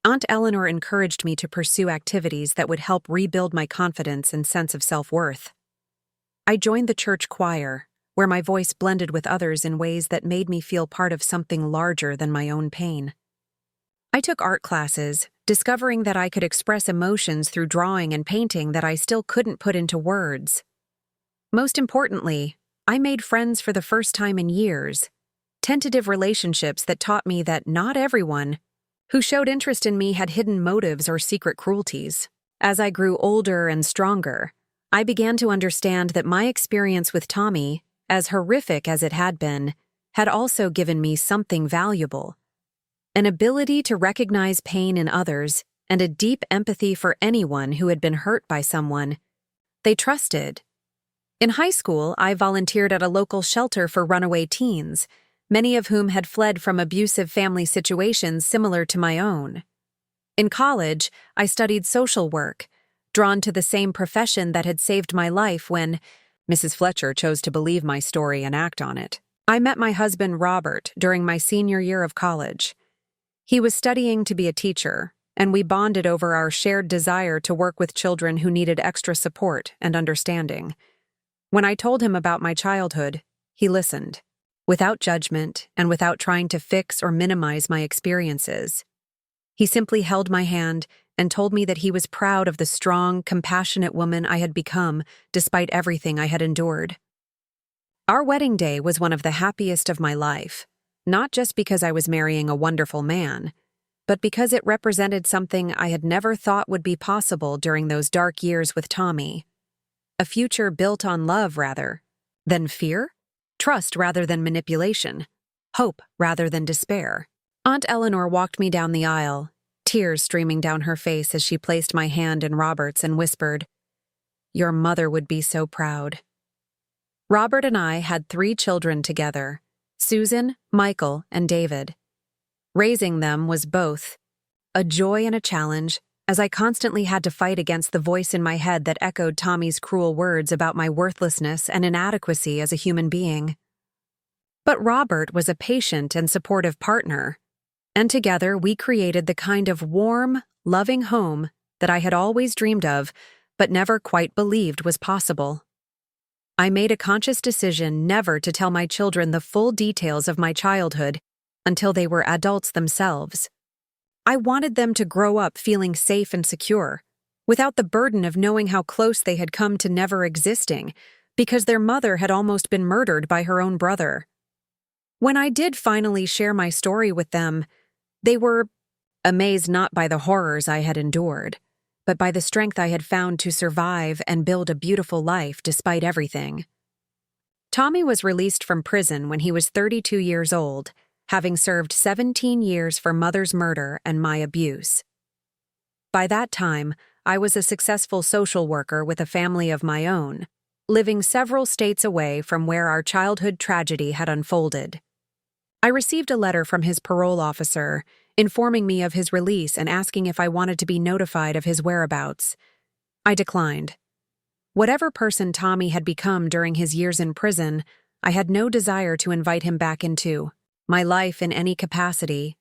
Aunt Eleanor encouraged me to pursue activities that would help rebuild my confidence and sense of self-worth. I joined the church choir, where my voice blended with others in ways that made me feel part of something larger than my own pain. I took art classes, discovering that I could express emotions through drawing and painting that I still couldn't put into words. Most importantly, I made friends for the first time in years, tentative relationships that taught me that not everyone who showed interest in me had hidden motives or secret cruelties. As I grew older and stronger, I began to understand that my experience with Tommy, as horrific as it had been, had also given me something valuable: an ability to recognize pain in others and a deep empathy for anyone who had been hurt by someone they trusted. In high school, I volunteered at a local shelter for runaway teens, many of whom had fled from abusive family situations similar to my own. In college, I studied social work, drawn to the same profession that had saved my life when Mrs. Fletcher chose to believe my story and act on it. I met my husband, Robert, during my senior year of college. He was studying to be a teacher, and we bonded over our shared desire to work with children who needed extra support and understanding. When I told him about my childhood, he listened, without judgment and without trying to fix or minimize my experiences. He simply held my hand and told me that he was proud of the strong, compassionate woman I had become despite everything I had endured. Our wedding day was one of the happiest of my life, not just because I was marrying a wonderful man, but because it represented something I had never thought would be possible during those dark years with Tommy. A future built on love rather than fear, trust rather than manipulation, hope rather than despair. Aunt Eleanor walked me down the aisle, tears streaming down her face as she placed my hand in Robert's and whispered, "Your mother would be so proud." Robert and I had 3 children together, Susan, Michael, and David. Raising them was both a joy and a challenge, as I constantly had to fight against the voice in my head that echoed Tommy's cruel words about my worthlessness and inadequacy as a human being. But Robert was a patient and supportive partner, and together we created the kind of warm, loving home that I had always dreamed of, but never quite believed was possible. I made a conscious decision never to tell my children the full details of my childhood until they were adults themselves. I wanted them to grow up feeling safe and secure, without the burden of knowing how close they had come to never existing, because their mother had almost been murdered by her own brother. When I did finally share my story with them, they were amazed not by the horrors I had endured, but by the strength I had found to survive and build a beautiful life despite everything. Tommy was released from prison when he was 32 years old, having served 17 years for Mother's murder and my abuse. By that time, I was a successful social worker with a family of my own, living several states away from where our childhood tragedy had unfolded. I received a letter from his parole officer informing me of his release and asking if I wanted to be notified of his whereabouts. I declined. Whatever person Tommy had become during his years in prison, I had no desire to invite him back into my life in any capacity.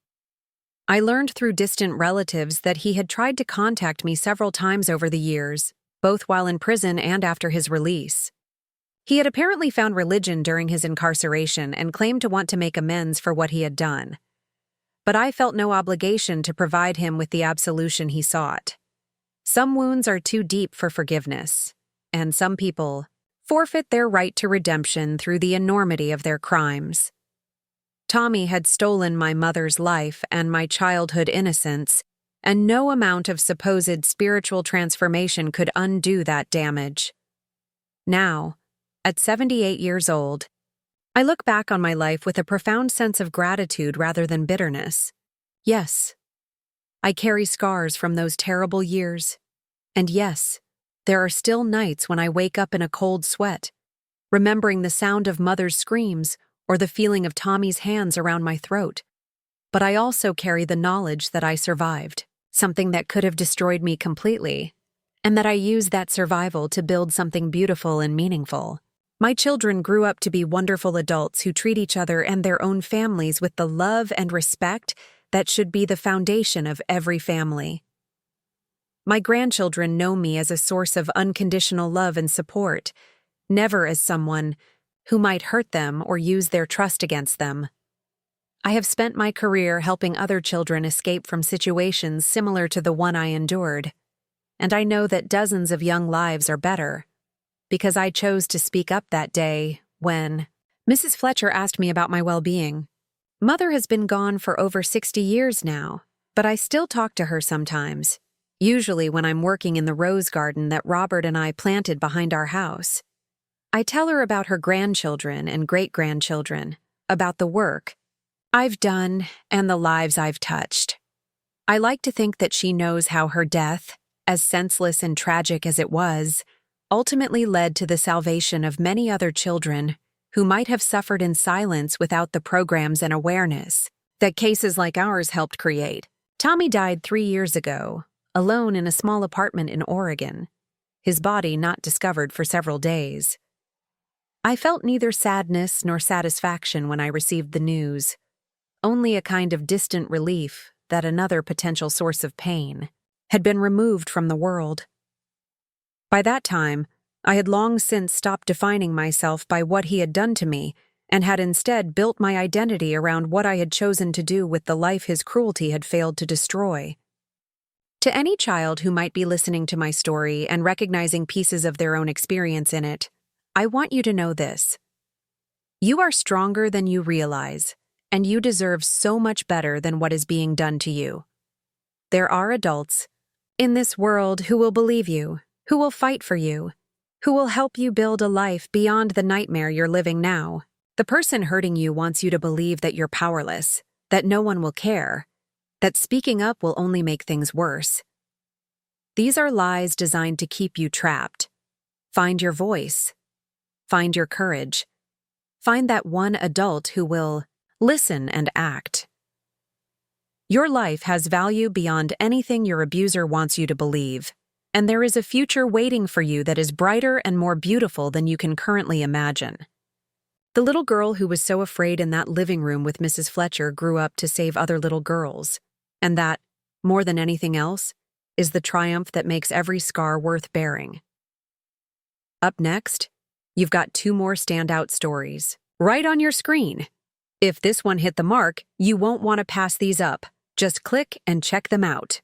I learned through distant relatives that he had tried to contact me several times over the years, both while in prison and after his release. He had apparently found religion during his incarceration and claimed to want to make amends for what he had done. But I felt no obligation to provide him with the absolution he sought. Some wounds are too deep for forgiveness, and some people forfeit their right to redemption through the enormity of their crimes. Tommy had stolen my mother's life and my childhood innocence, and no amount of supposed spiritual transformation could undo that damage. Now, at 78 years old, I look back on my life with a profound sense of gratitude rather than bitterness. Yes, I carry scars from those terrible years. And yes, there are still nights when I wake up in a cold sweat, remembering the sound of Mother's screams or the feeling of Tommy's hands around my throat. But I also carry the knowledge that I survived, something that could have destroyed me completely, and that I used that survival to build something beautiful and meaningful. My children grew up to be wonderful adults who treat each other and their own families with the love and respect that should be the foundation of every family. My grandchildren know me as a source of unconditional love and support, never as someone who might hurt them or use their trust against them. I have spent my career helping other children escape from situations similar to the one I endured, and I know that dozens of young lives are better, because I chose to speak up that day when Mrs. Fletcher asked me about my well-being. Mother has been gone for over 60 years now, but I still talk to her sometimes, usually when I'm working in the rose garden that Robert and I planted behind our house. I tell her about her grandchildren and great-grandchildren, about the work I've done and the lives I've touched. I like to think that she knows how her death, as senseless and tragic as it was, ultimately led to the salvation of many other children who might have suffered in silence without the programs and awareness that cases like ours helped create. Tommy died 3 years ago, alone in a small apartment in Oregon, his body not discovered for several days. I felt neither sadness nor satisfaction when I received the news, only a kind of distant relief that another potential source of pain had been removed from the world. By that time, I had long since stopped defining myself by what he had done to me and had instead built my identity around what I had chosen to do with the life his cruelty had failed to destroy. To any child who might be listening to my story and recognizing pieces of their own experience in it, I want you to know this. You are stronger than you realize, and you deserve so much better than what is being done to you. There are adults in this world who will believe you, who will fight for you, who will help you build a life beyond the nightmare you're living now. The person hurting you wants you to believe that you're powerless, that no one will care, that speaking up will only make things worse. These are lies designed to keep you trapped. Find your voice. Find your courage. Find that one adult who will listen and act. Your life has value beyond anything your abuser wants you to believe, and there is a future waiting for you that is brighter and more beautiful than you can currently imagine. The little girl who was so afraid in that living room with Mrs. Fletcher grew up to save other little girls, and that, more than anything else, is the triumph that makes every scar worth bearing. Up next, you've got 2 more standout stories, right on your screen. If this one hit the mark, you won't want to pass these up. Just click and check them out.